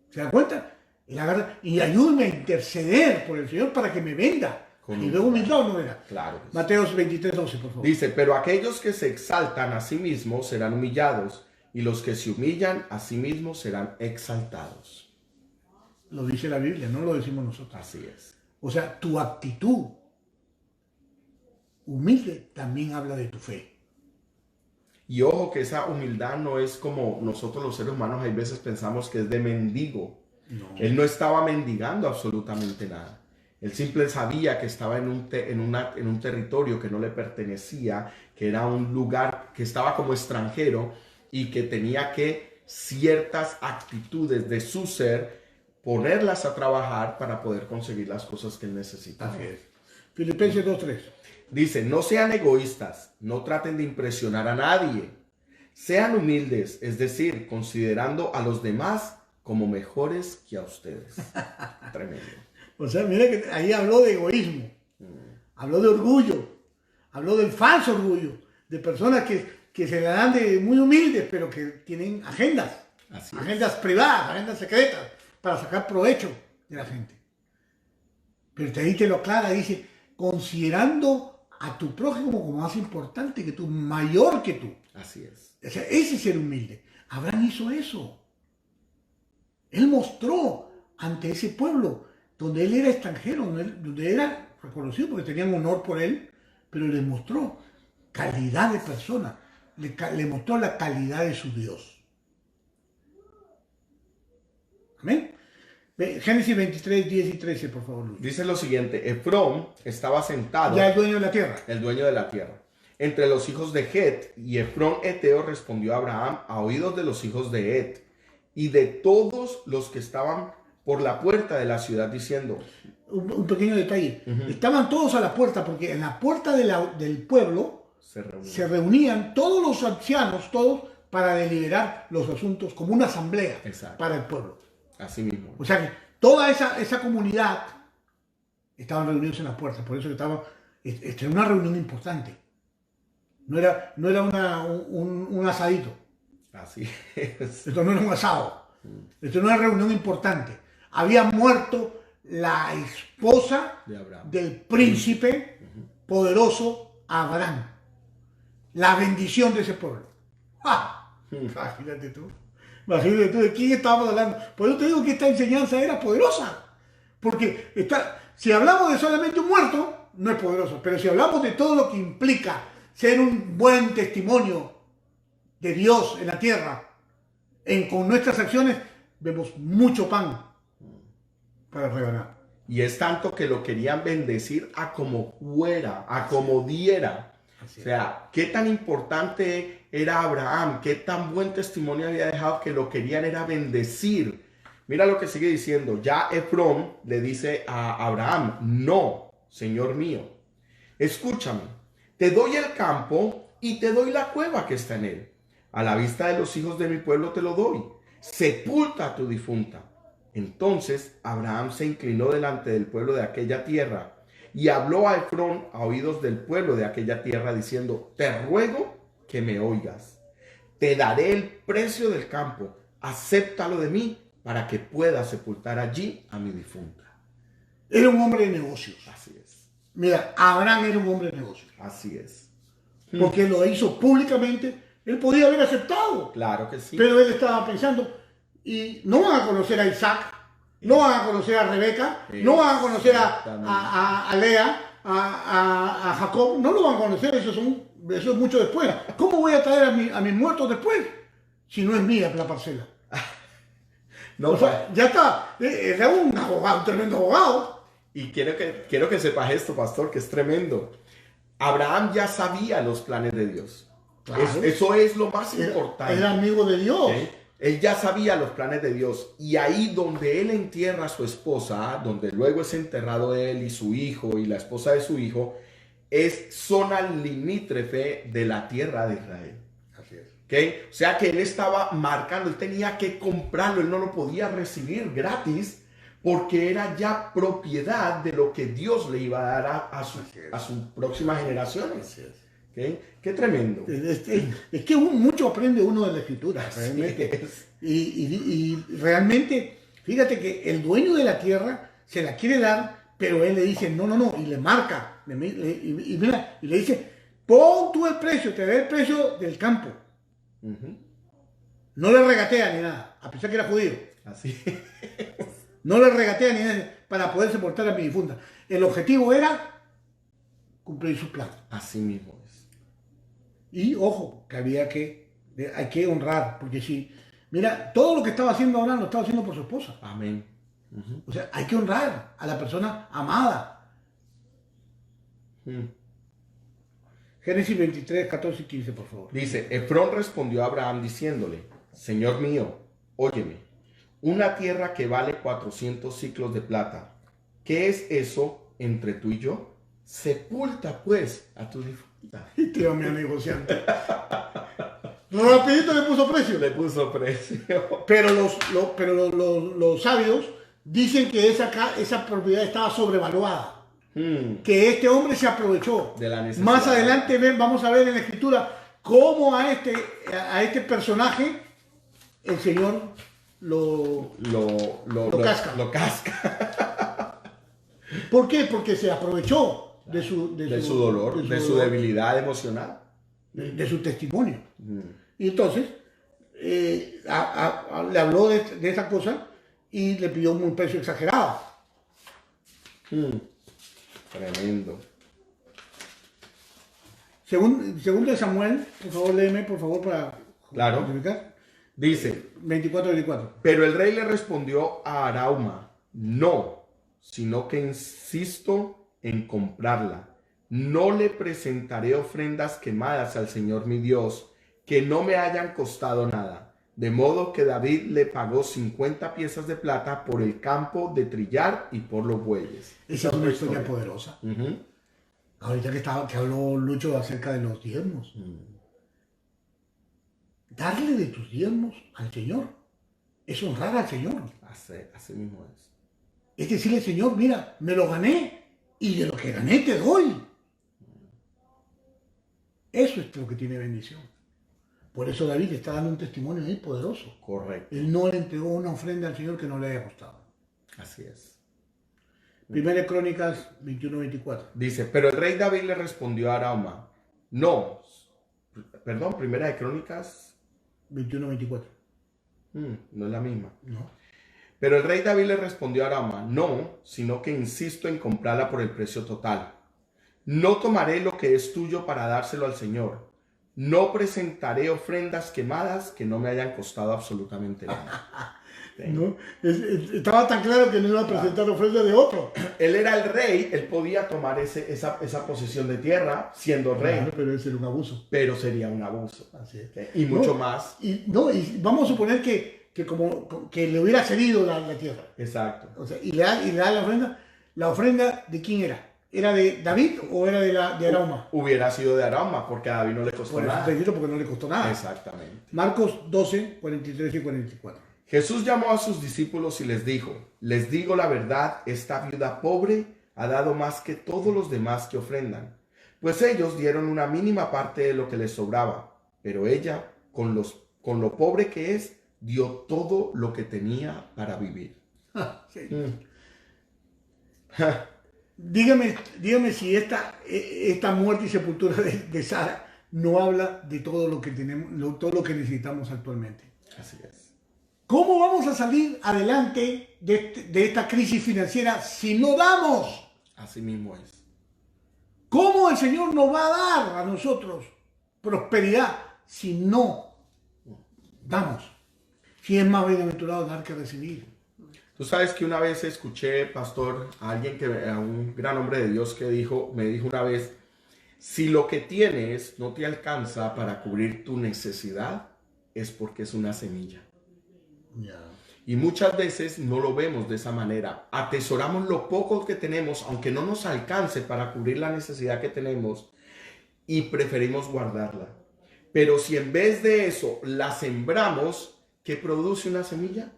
¿Se dan cuenta? Él agarra, y ayúdame a interceder por el Señor para que me venda. Con ¿Y luego humildad o no era? Claro que sí. Mateo 23:12, por favor. Dice, pero aquellos que se exaltan a sí mismos serán humillados, y los que se humillan a sí mismos serán exaltados. Lo dice la Biblia, no lo decimos nosotros. Así es. O sea, tu actitud humilde también habla de tu fe. Y ojo que esa humildad no es como nosotros los seres humanos hay veces pensamos que es de mendigo. No. Él no estaba mendigando absolutamente nada. Él simple sabía que estaba en un territorio que no le pertenecía, que era un lugar que estaba como extranjero y que tenía que ciertas actitudes de su ser ponerlas a trabajar para poder conseguir las cosas que él necesitaba. Así es. Filipenses 2:3. Dice, no sean egoístas, no traten de impresionar a nadie. Sean humildes, es decir, considerando a los demás como mejores que a ustedes. Tremendo. O sea, mira que ahí habló de egoísmo, habló de orgullo, habló del falso orgullo, de personas que se le dan de muy humildes, pero que tienen agendas, Así es. agendas privadas, agendas secretas, para sacar provecho de la gente. Pero ahí te lo aclara, dice, considerando a tu prójimo como más importante que tú, mayor que tú. Así es. O sea, ese es ser humilde. Abraham hizo eso. Él mostró ante ese pueblo, donde él era extranjero, donde era reconocido porque tenían honor por él, pero le mostró calidad de persona, le mostró la calidad de su Dios. Amén. Génesis 23, 10 y 13, por favor, Luis. Dice lo siguiente, Efrón estaba sentado, Ya el dueño de la tierra. el dueño de la tierra, entre los hijos de Het, y Efrón Eteo respondió a Abraham a oídos de los hijos de Het y de todos los que estaban por la puerta de la ciudad, diciendo, Un pequeño detalle. Estaban todos a la puerta, porque en la puerta del pueblo se reunían todos los ancianos, todos, para deliberar los asuntos como una asamblea. Exacto. Para el pueblo. Así mismo. O sea que toda esa comunidad estaban reunidos en las puertas, por eso estaba una reunión importante. No era un asadito. Así es. Esto no era un asado. Esto era una reunión importante. Había muerto la esposa del príncipe poderoso Abraham. La bendición de ese pueblo. ¡Ah! Imagínate tú. Imagínate tú de quién estábamos hablando. Por eso te digo que esta enseñanza era poderosa. Porque si hablamos de solamente un muerto, no es poderoso. Pero si hablamos de todo lo que implica ser un buen testimonio de Dios en la tierra, con nuestras acciones, vemos mucho pan para regalar. Y es tanto que lo querían bendecir a como fuera, a como diera. O sea, qué tan importante era Abraham, qué tan buen testimonio había dejado que lo querían era bendecir. Mira lo que sigue diciendo. Ya Efrón le dice a Abraham, no, Señor mío, escúchame, te doy el campo y te doy la cueva que está en él. A la vista de los hijos de mi pueblo te lo doy. Sepulta a tu difunta. Entonces Abraham se inclinó delante del pueblo de aquella tierra y habló a Efrón a oídos del pueblo de aquella tierra diciendo, te ruego que me oigas. Te daré el precio del campo. Acéptalo de mí para que pueda sepultar allí a mi difunta. Era un hombre de negocios. Así es. Mira, Abraham era un hombre de negocios. Así es. Porque lo hizo públicamente. Él podía haber aceptado. Claro que sí. Pero él estaba pensando, y no van a conocer a Isaac, no van a conocer a Rebeca, no van a conocer a Lea, a Jacob, no lo van a conocer, eso es mucho después. ¿Cómo voy a traer a mis muertos después? Si no es mía la parcela. No, o sea, ya está, era un abogado, un tremendo abogado. Y quiero que sepas esto, pastor, que es tremendo. Abraham ya sabía los planes de Dios. Claro. Eso es lo más importante. Era amigo de Dios. ¿Okay? Él ya sabía los planes de Dios. Y ahí donde él entierra a su esposa, donde luego es enterrado él y su hijo y la esposa de su hijo, es zona limítrofe de la tierra de Israel. Así es. ¿Okay? O sea que él estaba marcando, él tenía que comprarlo, él no lo podía recibir gratis porque era ya propiedad de lo que Dios le iba a dar a sus próximas generaciones. Así es. ¿Okay? Qué tremendo. Es que mucho aprende uno de la escritura, realmente. Y realmente, fíjate que el dueño de la tierra se la quiere dar, pero él le dice, no, y le marca, y le dice, pon tú el precio, te daré el precio del campo. No le regatea ni nada, a pesar que era judío. Así. No le regatea ni nada para poder sepultar a mi difunta. El objetivo era cumplir su plan. Así mismo es. Y ojo, que hay que honrar, porque si, mira, todo lo que estaba haciendo ahora lo estaba haciendo por su esposa. Amén. O sea, hay que honrar a la persona amada. Génesis 23, 14 y 15, por favor. Dice, Efrón respondió a Abraham diciéndole, Señor mío, óyeme, una tierra que vale 400 ciclos de plata, ¿qué es eso entre tú y yo? Sepulta pues a tu difunta. Y tío, mi negociante. Rapidito le puso precio. Le puso precio. Pero los sabios dicen que esa propiedad estaba sobrevaluada. Que este hombre se aprovechó. De la necesidad. Más adelante vamos a ver en la escritura cómo a este personaje el Señor lo casca. Lo casca. ¿Por qué? Porque se aprovechó de su dolor, de su debilidad emocional. De su testimonio. Y entonces le habló de esa cosa y le pidió un precio exagerado. Tremendo. Segundo de Samuel, por favor, léeme, por favor, para claro. justificar. Dice 24. Pero el rey le respondió a Arauma, no, sino que insisto en comprarla. No le presentaré ofrendas quemadas al Señor mi Dios, que no me hayan costado nada. De modo que David le pagó 50 piezas de plata por el campo de trillar y por los bueyes. Esa es una historia poderosa. Ahorita que habló Lucho acerca de los diezmos. Darle de tus diezmos al Señor es honrar al Señor. Así mismo es. Es decirle, Señor, mira, me lo gané y de lo que gané te doy. Eso es lo que tiene bendición. Por eso David está dando un testimonio muy poderoso. Correcto. Él no le entregó una ofrenda al Señor que no le haya costado. Así es. Primera de Crónicas 21:24. Dice, pero el rey David le respondió a Arauma, no, perdón, Primera de Crónicas 21:24. No es la misma. No. Pero el rey David le respondió a Arauma, no, sino que insisto en comprarla por el precio total. No tomaré lo que es tuyo para dárselo al Señor. No presentaré ofrendas quemadas que no me hayan costado absolutamente nada. ¿No? Estaba tan claro que no iba a presentar ofrenda de otro. Él era el rey, él podía tomar esa posesión de tierra siendo rey. Claro, pero ese era un abuso. Pero sería un abuso. Así es. Y mucho más. Y vamos a suponer que le hubiera cedido la tierra. Exacto. O sea, y le da la ofrenda. ¿La ofrenda de quién era? ¿Era de David o era de Arauma? Hubiera sido de Arauma, porque a David no le costó nada. Porque no le costó nada. Exactamente. Marcos 12, 43 y 44. Jesús llamó a sus discípulos y les dijo, les digo la verdad, esta viuda pobre ha dado más que todos los demás que ofrendan, pues ellos dieron una mínima parte de lo que les sobraba, pero ella, con lo pobre que es, dio todo lo que tenía para vivir. Sí. Dígame si esta muerte y sepultura de Sara no habla de todo lo que tenemos, todo lo que necesitamos actualmente. Así es. ¿Cómo vamos a salir adelante de esta crisis financiera si no damos? Así mismo es. ¿Cómo el Señor nos va a dar a nosotros prosperidad si no damos? Si es más bienaventurado dar que recibir. Tú sabes que una vez escuché, pastor, a un gran hombre de Dios me dijo una vez, si lo que tienes no te alcanza para cubrir tu necesidad, es porque es una semilla. Yeah. Y muchas veces no lo vemos de esa manera. Atesoramos lo poco que tenemos, aunque no nos alcance para cubrir la necesidad que tenemos, y preferimos guardarla. Pero si en vez de eso la sembramos, ¿qué produce una semilla?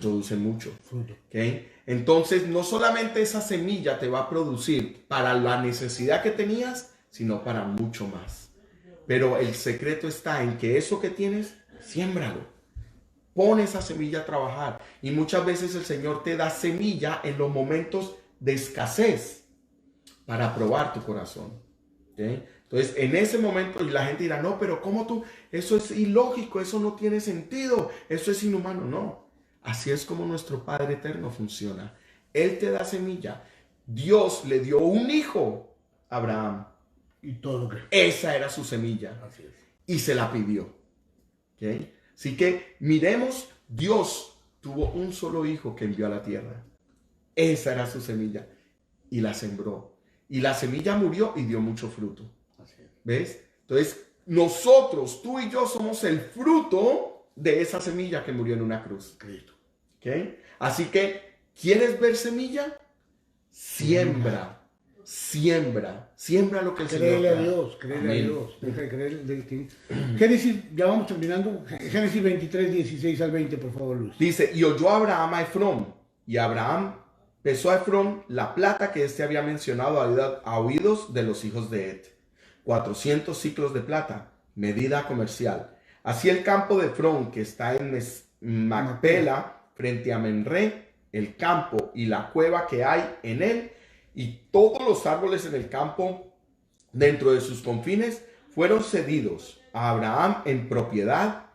Produce mucho. Fruto. ¿Okay? Entonces, no solamente esa semilla te va a producir para la necesidad que tenías, sino para mucho más. Pero el secreto está en que eso que tienes, siémbralo. Pon esa semilla a trabajar. Y muchas veces el Señor te da semilla en los momentos de escasez para probar tu corazón. ¿Okay? Entonces, en ese momento, y la gente dirá, no, pero ¿cómo tú? Eso es ilógico, eso no tiene sentido, eso es inhumano. No, así es como nuestro Padre Eterno funciona. Él te da semilla. Dios le dio un hijo a Abraham. Y todo lo que... Esa era su semilla. Así es. Y se la pidió. ¿Okay? Así que miremos, Dios tuvo un solo hijo que envió a la tierra. Esa era su semilla. Y la sembró. Y la semilla murió y dio mucho fruto. Así es. ¿Ves? Entonces, nosotros, tú y yo, somos el fruto de esa semilla que murió en una cruz. Cristo. ¿Okay? Así que, ¿quieres ver semilla? Siembra. Siembra lo que el Señor Créele te a da. Dios, créele Amén. a Dios. Deja de creer. Génesis, ya vamos terminando. Génesis 23, 16 al 20, por favor, Luis. Dice, y oyó Abraham a Efrón, y Abraham pesó a Efrón la plata que éste había mencionado a oídos de los hijos de Et, 400 ciclos de plata, medida comercial. Así el campo de Efrón, que está en Macpela, frente a Menré, el campo y la cueva que hay en él, y todos los árboles en el campo dentro de sus confines, fueron cedidos a Abraham en propiedad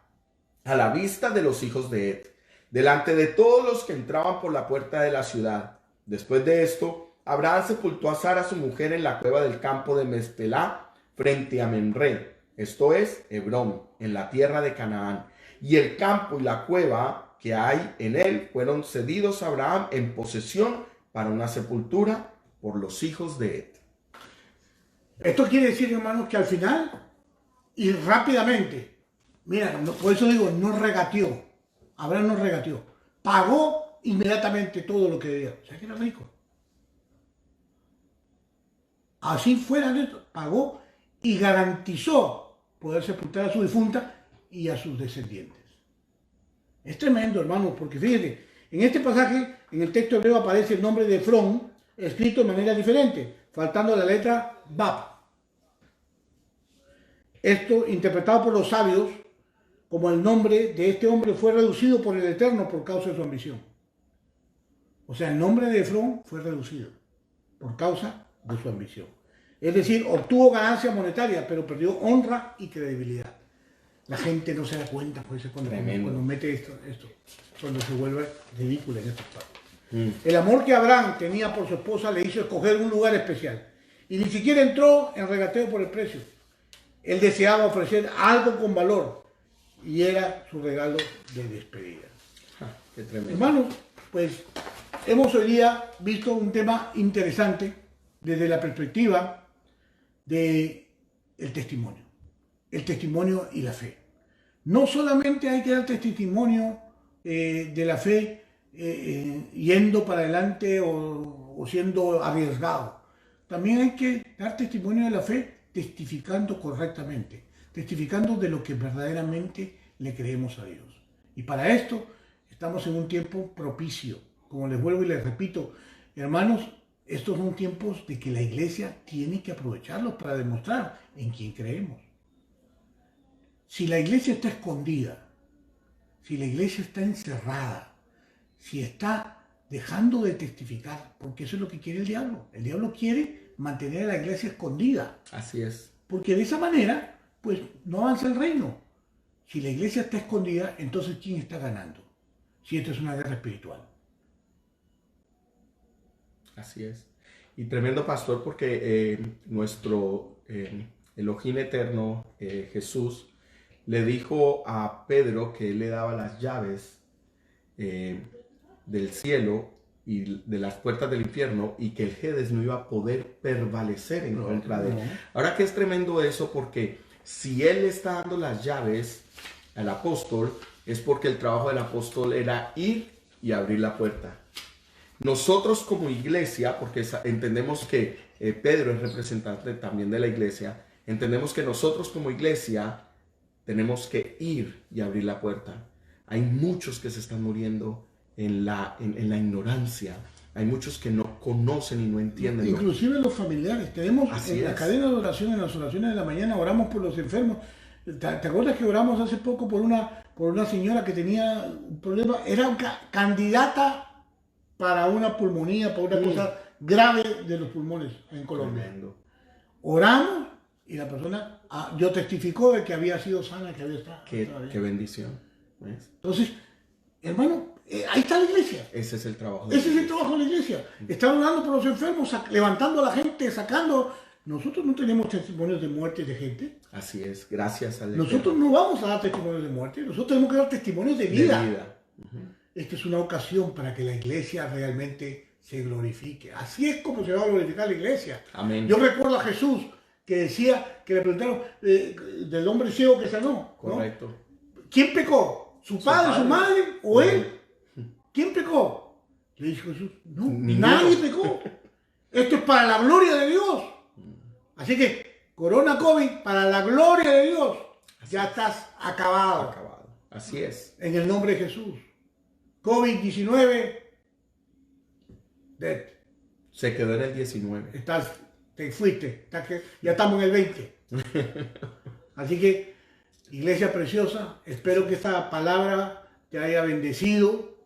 a la vista de los hijos de Et, delante de todos los que entraban por la puerta de la ciudad. Después de esto, Abraham sepultó a Sara, su mujer, en la cueva del campo de Mespelá, frente a Menré, esto es, Hebrón, en la tierra de Canaán. Y el campo y la cueva que hay en él fueron cedidos a Abraham en posesión para una sepultura por los hijos de Et. Esto quiere decir, hermanos, que al final, y rápidamente, mira, por eso digo, no regateó. Abraham no regateó. Pagó inmediatamente todo lo que debía. O sea, que era rico. así fuera de esto, pagó y garantizó poder sepultar a su difunta y a sus descendientes. Es tremendo, hermanos, porque fíjense, en este pasaje, en el texto hebreo aparece el nombre de Efrón, escrito de manera diferente, faltando la letra Bab. Esto, interpretado por los sabios, como el nombre de este hombre fue reducido por el Eterno por causa de su ambición. O sea, el nombre de Efrón fue reducido por causa de su ambición. Es decir, obtuvo ganancia monetaria, pero perdió honra y credibilidad. La gente no se da cuenta, pues, cuando mete esto, cuando se vuelve ridículo en estos pasos. El amor que Abraham tenía por su esposa le hizo escoger un lugar especial. Y ni siquiera entró en regateo por el precio. Él deseaba ofrecer algo con valor. Y era su regalo de despedida. Qué tremendo. Hermanos, pues hemos hoy día visto un tema interesante desde la perspectiva del testimonio. El testimonio y la fe. No solamente hay que dar testimonio de la fe yendo para adelante o siendo arriesgado. También hay que dar testimonio de la fe testificando correctamente, testificando de lo que verdaderamente le creemos a Dios. Y para esto estamos en un tiempo propicio. Como les vuelvo y les repito, hermanos, estos son tiempos de que la iglesia tiene que aprovecharlos para demostrar en quién creemos. Si la iglesia está escondida, si la iglesia está encerrada, si está dejando de testificar, porque eso es lo que quiere el diablo. El diablo quiere mantener a la iglesia escondida. Así es. Porque de esa manera, pues, no avanza el reino. Si la iglesia está escondida, entonces ¿quién está ganando? Si esto es una guerra espiritual. Así es. Y tremendo, pastor, porque nuestro Elohim eterno, Jesús, le dijo a Pedro que él le daba las llaves del cielo y de las puertas del infierno, y que el Hades no iba a poder prevalecer en contra de él. Ahora que es tremendo eso, porque si él le está dando las llaves al apóstol, es porque el trabajo del apóstol era ir y abrir la puerta. Nosotros como iglesia, porque entendemos que Pedro es representante también de la iglesia, entendemos que nosotros como iglesia tenemos que ir y abrir la puerta. Hay muchos que se están muriendo en la ignorancia. Hay muchos que no conocen y no entienden. Inclusive los familiares. Tenemos en la cadena de oración, en las oraciones de la mañana, oramos por los enfermos. ¿Te acuerdas que oramos hace poco por una señora que tenía un problema? Era una candidata para una pulmonía, para una cosa grave de los pulmones en Colombia. Tremendo. Oramos y la persona yo testificó de que había sido sana, que había estado. Qué bendición. ¿Ves? Entonces, hermano, ahí está la iglesia. Ese es el trabajo. Ese es el trabajo de la iglesia. Están orando por los enfermos, levantando a la gente, sacando. Nosotros no tenemos testimonios de muerte de gente. Así es, gracias al Nosotros no vamos a dar testimonios de muerte, nosotros tenemos que dar testimonios de vida. Esta es una ocasión para que la iglesia realmente se glorifique. Así es como se va a glorificar la iglesia. Amén. Yo recuerdo a Jesús que decía, que le preguntaron del hombre ciego que sanó. Correcto. ¿No? ¿Quién pecó? ¿Su padre, su madre o él? ¿Quién pecó? Le dijo Jesús, no, nadie pecó. Esto es para la gloria de Dios. Así que, Corona COVID, para la gloria de Dios, ya estás acabado. Así es. En el nombre de Jesús. COVID-19, dead. Se quedó en el 19. Te fuiste, ya estamos en el 20. Así que, iglesia preciosa, espero que esta palabra te haya bendecido,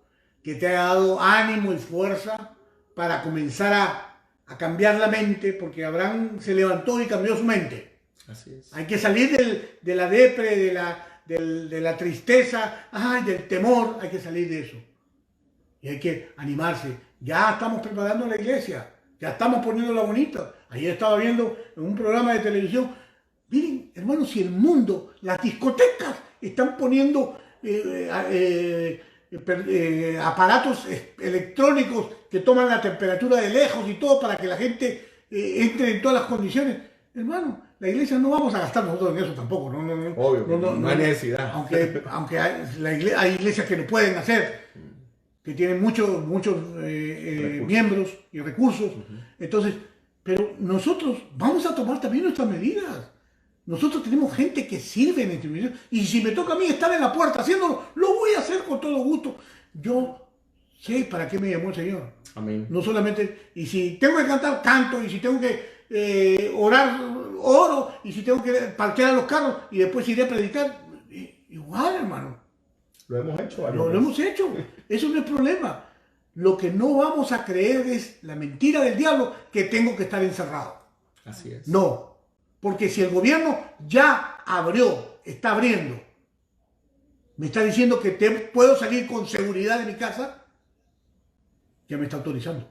que te haya dado ánimo y fuerza para comenzar a cambiar la mente, porque Abraham se levantó y cambió su mente. Así es. Hay que salir de la depre, de la tristeza, del temor, hay que salir de eso. Y hay que animarse. Ya estamos preparando la iglesia, ya estamos poniéndola bonita. Ayer estaba viendo en un programa de televisión, miren, hermanos, si el mundo, las discotecas están poniendo aparatos electrónicos que toman la temperatura de lejos y todo para que la gente entre en todas las condiciones. Hermano, la iglesia no vamos a gastar nosotros en eso tampoco. Obvio, no hay necesidad. Aunque hay iglesias que lo pueden hacer, que tienen muchos miembros y recursos. Entonces, Pero nosotros vamos a tomar también nuestras medidas. Nosotros tenemos gente que sirve en este ministerio. Y si me toca a mí estar en la puerta haciéndolo, lo voy a hacer con todo gusto. Yo sé para qué me llamó el Señor. Amén. No solamente, y si tengo que cantar, canto, y si tengo que orar, oro, y si tengo que parquear los carros y después iré a predicar, igual, hermano. Lo hemos hecho. Lo hemos hecho. Eso no es problema. Lo que no vamos a creer es la mentira del diablo que tengo que estar encerrado. Así es. No. Porque si el gobierno ya abrió, está abriendo, me está diciendo que puedo salir con seguridad de mi casa, ya me está autorizando.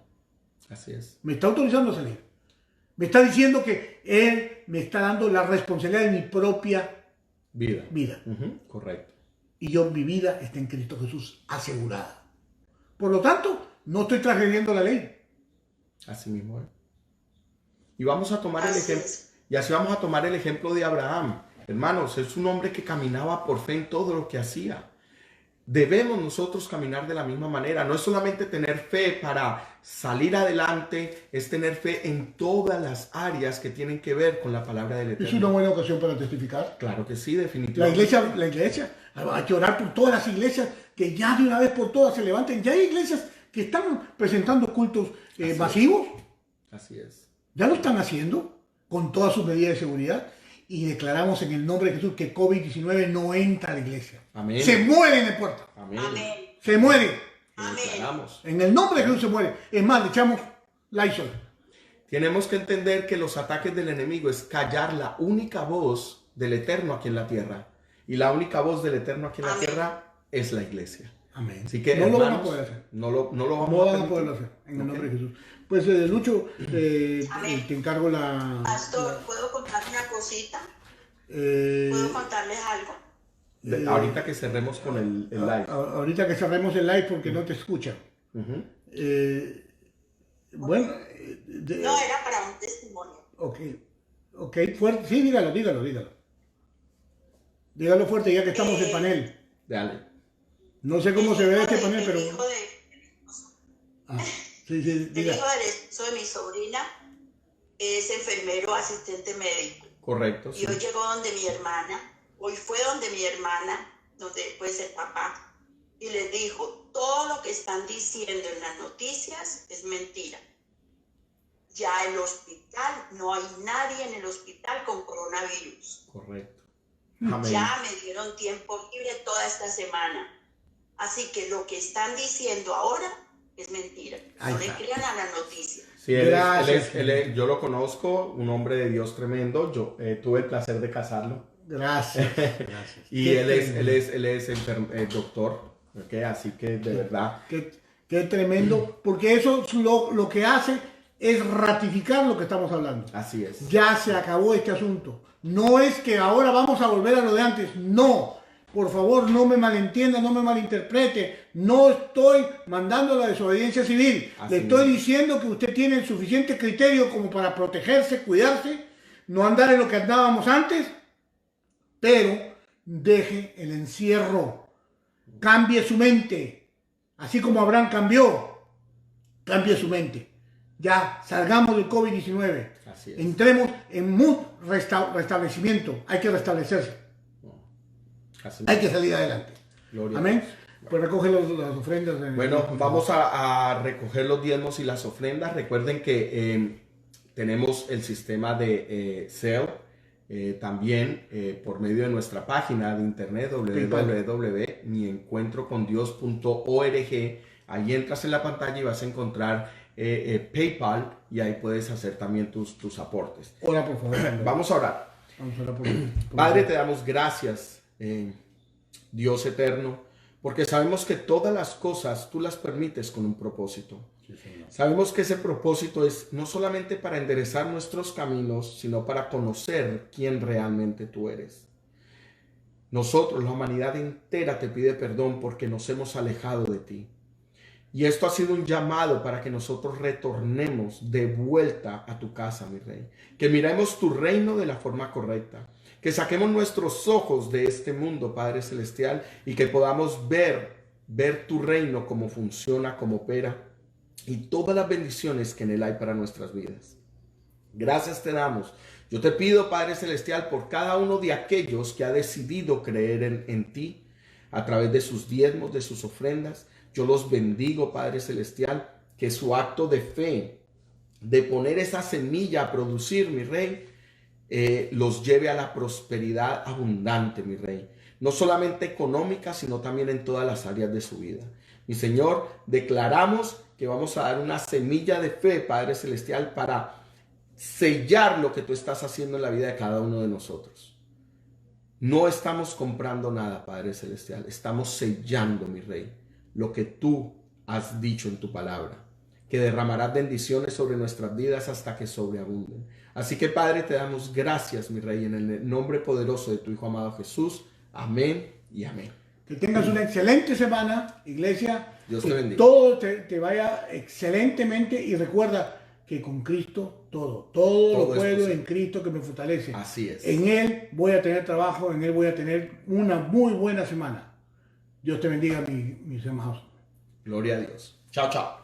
Así es. Me está autorizando a salir. Me está diciendo que él me está dando la responsabilidad de mi propia vida. Correcto. Y yo, mi vida está en Cristo Jesús asegurada. Por lo tanto, no estoy transgrediendo la ley. Así mismo, ¿eh? Y vamos a tomar el ejemplo. Y así vamos a tomar el ejemplo de Abraham. Hermanos, es un hombre que caminaba por fe en todo lo que hacía. Debemos nosotros caminar de la misma manera. No es solamente tener fe para salir adelante, es tener fe en todas las áreas que tienen que ver con la palabra del Eterno. Es una buena ocasión para testificar. Claro que sí, definitivamente. La iglesia, hay que orar por todas las iglesias que ya de una vez por todas se levanten. Ya hay iglesias que están presentando cultos masivos. Así es. Ya lo están haciendo con todas sus medidas de seguridad. Y declaramos en el nombre de Jesús que COVID-19 no entra a la iglesia. Amén. Se muere en la puerta. Amén. Se muere. Amén. En el nombre de Jesús se muere. Es más, le echamos Lysol. Tenemos que entender que los ataques del enemigo es callar la única voz del Eterno aquí en la tierra. Y la única voz del Eterno aquí en la tierra es la iglesia. Amén. Así que, no hermanos, lo van a poder hacer. No lo vamos No a van a permitir. poderlo hacer. En el nombre de Jesús. Pues Lucho, te encargo la... Pastor, ¿puedo contar una cosita? ¿Puedo contarles algo? Ahorita que cerremos con el live. Ahorita que cerremos el live porque no te escuchan. Bueno. No, era para un testimonio. Ok, fuerte. Sí, dígalo. Dígalo fuerte ya que estamos en panel. Dale. No sé cómo se ve este panel, pero... El hijo del esposo de mi sobrina es enfermero asistente médico. Correcto. Y hoy llegó donde mi hermana, donde puede ser papá, y les dijo, todo lo que están diciendo en las noticias es mentira. Ya el hospital, no hay nadie en el hospital con coronavirus. Correcto. Amén. Ya me dieron tiempo libre toda esta semana. Así que lo que están diciendo ahora es mentira. No le crean a las noticias. Sí, yo lo conozco, un hombre de Dios tremendo. Yo tuve el placer de casarlo. Gracias. Y él es doctor, ¿okay? Así que de verdad. Qué tremendo, porque eso lo que hace es ratificar lo que estamos hablando. Así es. Ya se acabó este asunto. No es que ahora vamos a volver a lo de antes, no. Por favor, no me malentienda, no me malinterprete. No estoy mandando la desobediencia civil. Le estoy diciendo que usted tiene el suficiente criterio como para protegerse, cuidarse, no andar en lo que andábamos antes, pero deje el encierro. Cambie su mente. Así como Abraham cambió, cambie su mente. Ya, salgamos del COVID-19. Así es. Entremos en restablecimiento. Hay que restablecerse. Hay que salir adelante. Gloria. Amén. Pues recoge las ofrendas. Bueno, vamos a recoger los diezmos y las ofrendas. Recuerden que tenemos el sistema de Zelle, también por medio de nuestra página de internet www.miencuentrocondios.org. Ahí entras en la pantalla y vas a encontrar PayPal y ahí puedes hacer también tus aportes. Ora, por favor. Vamos a orar. Vamos a orar por Padre, te damos gracias, Dios eterno, porque sabemos que todas las cosas tú las permites con un propósito. Sí, sabemos que ese propósito es no solamente para enderezar nuestros caminos, sino para conocer quién realmente tú eres. Nosotros, la humanidad entera, te pide perdón porque nos hemos alejado de ti. Y esto ha sido un llamado para que nosotros retornemos de vuelta a tu casa, mi Rey. Que miremos tu reino de la forma correcta. Que saquemos nuestros ojos de este mundo, Padre Celestial, y que podamos ver tu reino, cómo funciona, cómo opera, y todas las bendiciones que en él hay para nuestras vidas. Gracias te damos. Yo te pido, Padre Celestial, por cada uno de aquellos que ha decidido creer en ti a través de sus diezmos, de sus ofrendas. Yo los bendigo, Padre Celestial, que su acto de fe, de poner esa semilla a producir, mi Rey, los lleve a la prosperidad abundante, mi Rey. No solamente económica, sino también en todas las áreas de su vida. Mi Señor, declaramos que vamos a dar una semilla de fe, Padre Celestial, para sellar lo que tú estás haciendo en la vida de cada uno de nosotros. No estamos comprando nada, Padre Celestial. Estamos sellando, mi Rey, lo que tú has dicho en tu palabra, que derramarás bendiciones sobre nuestras vidas hasta que sobreabunden. Así que, Padre, te damos gracias, mi Rey, en el nombre poderoso de tu Hijo amado Jesús. Amén y amén. Que tengas una excelente semana, iglesia. Dios te bendiga. Todo te vaya excelentemente y recuerda que con Cristo todo lo puedo en Cristo que me fortalece. Así es. En Él voy a tener trabajo, en Él voy a tener una muy buena semana. Dios te bendiga, mis hermanos. Gloria a Dios. Chao, chao.